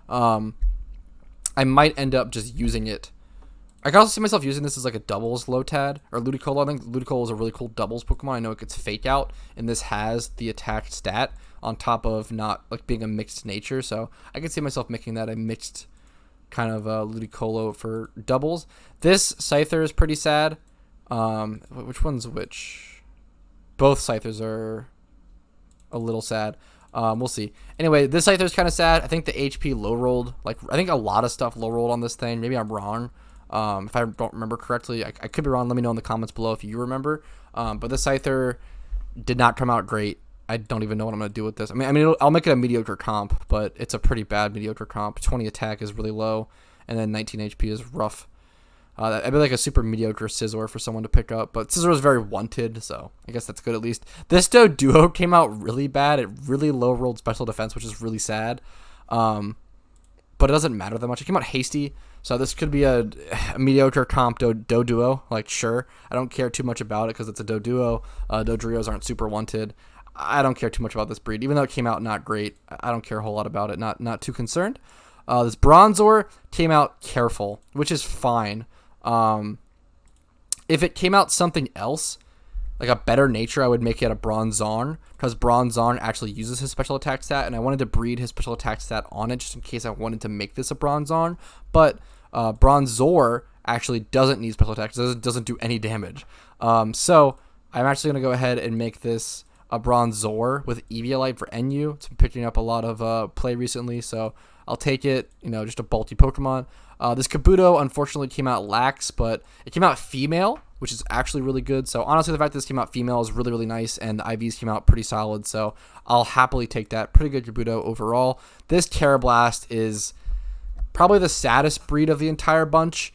I might end up just using it. I can also see myself using this as like a doubles Lotad or Ludicolo. I think Ludicolo is a really cool doubles Pokemon. I know it gets fake out, and this has the attack stat on top of not like being a mixed nature. So I can see myself making that a mixed kind of Ludicolo for doubles. This Scyther is pretty sad. Which one's which? Both Scythers are a little sad. We'll see. Anyway, this Scyther is kind of sad. I think the HP low rolled. Like I think a lot of stuff low rolled on this thing. Maybe I'm wrong. If I don't remember correctly, I could be wrong. Let me know in the comments below if you remember. But this Scyther did not come out great. I don't even know what I'm going to do with this. I mean, I'll make it a mediocre comp, but it's a pretty bad mediocre comp. 20 attack is really low, and then 19 HP is rough. I'd be like a super mediocre Scizor for someone to pick up, but Scizor is very wanted, so I guess that's good at least. This Doduo came out really bad. It really low rolled special defense, which is really sad. But it doesn't matter that much. It came out hasty, so this could be a mediocre comp Doduo. Like, sure. I don't care too much about it because it's a Doduo. Dodrios aren't super wanted. I don't care too much about this breed. Even though it came out not great, I don't care a whole lot about it. Not too concerned. This Bronzor came out careful, which is fine. If it came out something else, like a better nature, I would make it a Bronzong, because Bronzong actually uses his special attack stat, and I wanted to breed his special attack stat on it just in case I wanted to make this a Bronzong. But Bronzor actually doesn't need special attacks, doesn't do any damage. So I'm actually going to go ahead and make this a Bronzor with Eviolite for NU. It's been picking up a lot of play recently, so I'll take it. Just a bulky Pokemon. This Kabuto unfortunately came out lax, but it came out female, which is actually really good. So honestly, the fact that this came out female is really, really nice, and the IVs came out pretty solid, so I'll happily take that. Pretty good Kabuto overall. This Terrablast is probably the saddest breed of the entire bunch.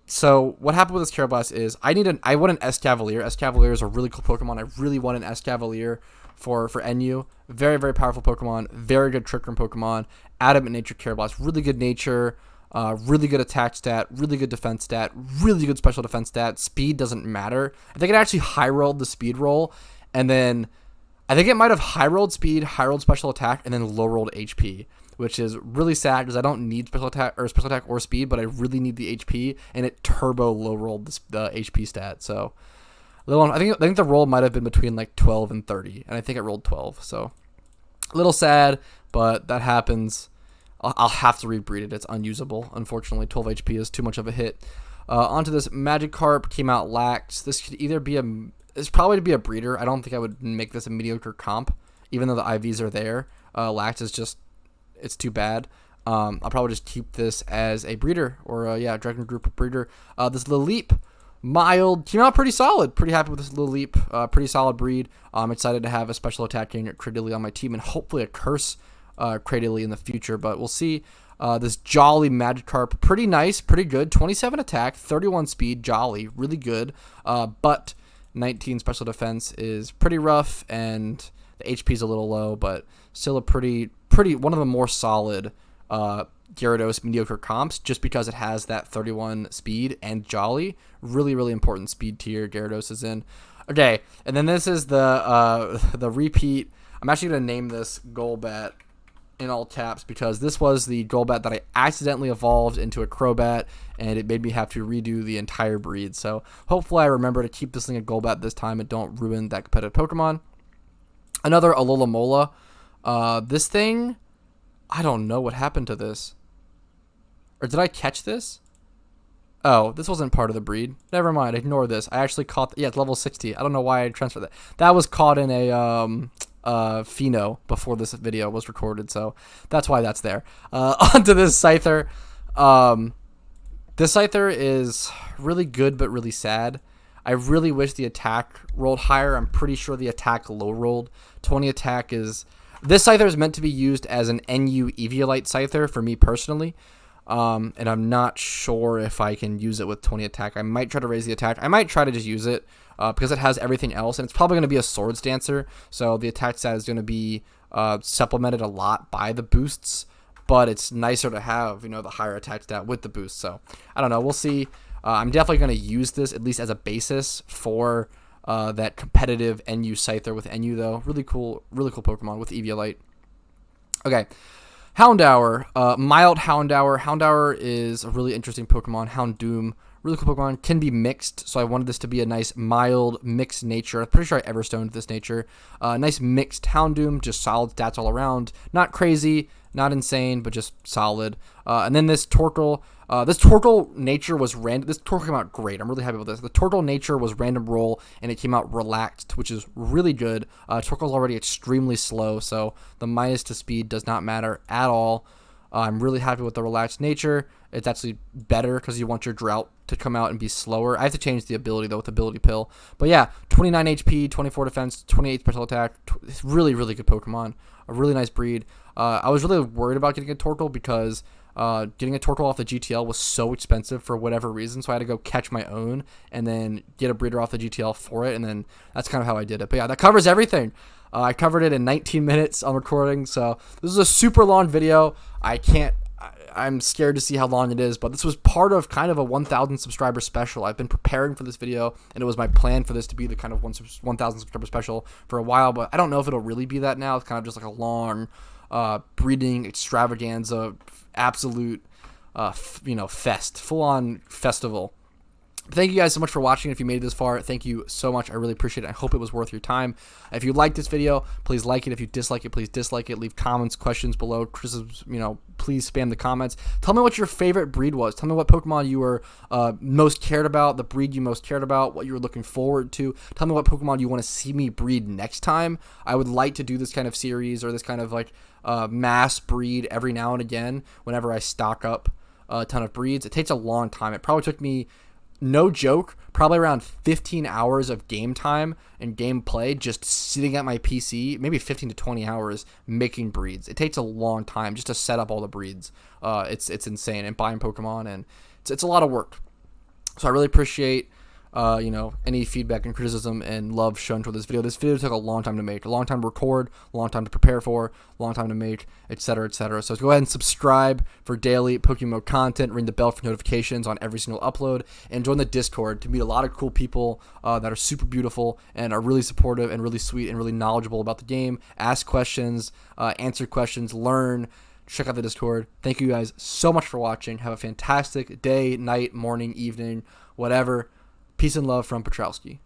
So what happened with this Terrablast is I want an Escavalier. Escavalier is a really cool Pokemon. I really want an Escavalier for NU. Very, very powerful Pokemon. Very good Trick Room Pokemon. Adamant Nature Terrablast. Really good nature. Really good attack stat. Really good defense stat. Really good special defense stat. Speed doesn't matter. I think it actually high rolled the speed roll, and then I think it might have high rolled speed, high rolled special attack, and then low rolled HP. which is really sad because I don't need special attack or speed, but I really need the HP, and it turbo low rolled the HP stat. So I think the roll might have been between like 12 and 30, and I think it rolled 12. So a little sad, but that happens. I'll have to rebreed it. It's unusable, unfortunately. 12 HP is too much of a hit. Onto this Magikarp, came out lax. This could either be it's probably to be a breeder. I don't think I would make this a mediocre comp, even though the IVs are there. Lax is just, it's too bad. I'll probably just keep this as a breeder, or Dragon Group breeder. This Lileep, mild, came out pretty solid. Pretty happy with this Lileep. Pretty solid breed. I'm excited to have a special attack unit Cradily on my team, and hopefully a curse Cradily in the future, but we'll see. This Jolly Magikarp, pretty nice, pretty good. 27 attack, 31 speed, Jolly, really good. But 19 special defense is pretty rough, and the HP is a little low, but still a pretty one of the more solid Gyarados mediocre comps, just because it has that 31 speed and Jolly. Really, really important speed tier Gyarados is in. Okay, and then this is the repeat. I'm actually going to name this Golbat in all caps because this was the Golbat that I accidentally evolved into a Crobat, and it made me have to redo the entire breed. So hopefully I remember to keep this thing a Golbat this time and don't ruin that competitive Pokemon. Another Alomomola. This thing, I don't know what happened to this. Or did I catch this? Oh, this wasn't part of the breed. Never mind, ignore this. I actually caught, it's level 60. I don't know why I transferred that. That was caught in a Pheno before this video was recorded, so that's why that's there. Onto this Scyther. This Scyther is really good but really sad. I really wish the attack rolled higher. I'm pretty sure the attack low rolled. 20 attack is... This Scyther is meant to be used as an NU Eviolite Scyther for me personally. And I'm not sure if I can use it with 20 attack. I might try to raise the attack. I might try to just use it because it has everything else, and it's probably going to be a Swords Dancer, so the attack stat is going to be supplemented a lot by the boosts, but it's nicer to have, the higher attack stat with the boost. So I don't know. We'll see. I'm definitely going to use this at least as a basis for that competitive NU Scyther with NU, though. Really cool Pokemon with Eviolite. Okay. Houndour, mild Houndour. Houndour is a really interesting Pokemon. Houndoom, really cool Pokemon. Can be mixed, so I wanted this to be a nice mild mixed nature. I'm pretty sure I Everstoned this nature. Nice mixed Houndoom, just solid stats all around. Not crazy, not insane, but just solid. And then this Torkoal. This Torkoal nature was random. This Torkoal came out great. I'm really happy with this. The Torkoal nature was random roll, and it came out relaxed, which is really good. Torkoal's already extremely slow, so the minus to speed does not matter at all. I'm really happy with the relaxed nature. It's actually better because you want your Drought to come out and be slower. I have to change the ability, though, with Ability Pill. But yeah, 29 HP, 24 defense, 28 special attack. It's really, really good Pokemon. A really nice breed. I was really worried about getting a Torkoal because... getting a Torkoal off the GTL was so expensive for whatever reason, so I had to go catch my own and then get a breeder off the GTL for it, and then that's kind of how I did it. But yeah, that covers everything. I covered it in 19 minutes on recording, so this is a super long video. I'm scared to see how long it is, but this was part of kind of a 1,000 subscriber special. I've been preparing for this video, and it was my plan for this to be the kind of 1,000 subscriber special for a while, but I don't know if it'll really be that now. It's kind of just like a long breeding extravaganza, absolute fest, full-on festival. Thank you guys so much for watching. If you made it this far, thank you so much. I really appreciate it. I hope it was worth your time. If you liked this video, please like it. If you dislike it, please dislike it. Leave comments, questions below, criticisms, please spam the comments. Tell me what your favorite breed was. Tell me what Pokemon you were most cared about, the breed you most cared about, what you were looking forward to. Tell me what Pokemon you want to see me breed next time. I would like to do this kind of series or this kind of mass breed every now and again whenever I stock up a ton of breeds. It takes a long time. It probably took me, no joke, probably around 15 hours of game time and gameplay just sitting at my PC, maybe 15 to 20 hours making breeds. It takes a long time just to set up all the breeds. It's insane, and buying Pokemon, and it's a lot of work. So I really appreciate any feedback and criticism and love shown toward this video. This video took a long time to make, a long time to record, a long time to prepare for, a long time to make, etc., etc. So go ahead and subscribe for daily PokeMMO content, ring the bell for notifications on every single upload, and join the Discord to meet a lot of cool people that are super beautiful and are really supportive and really sweet and really knowledgeable about the game. Ask questions, answer questions, learn, check out the Discord. Thank you guys so much for watching. Have a fantastic day, night, morning, evening, whatever. Peace and love from Petrowski.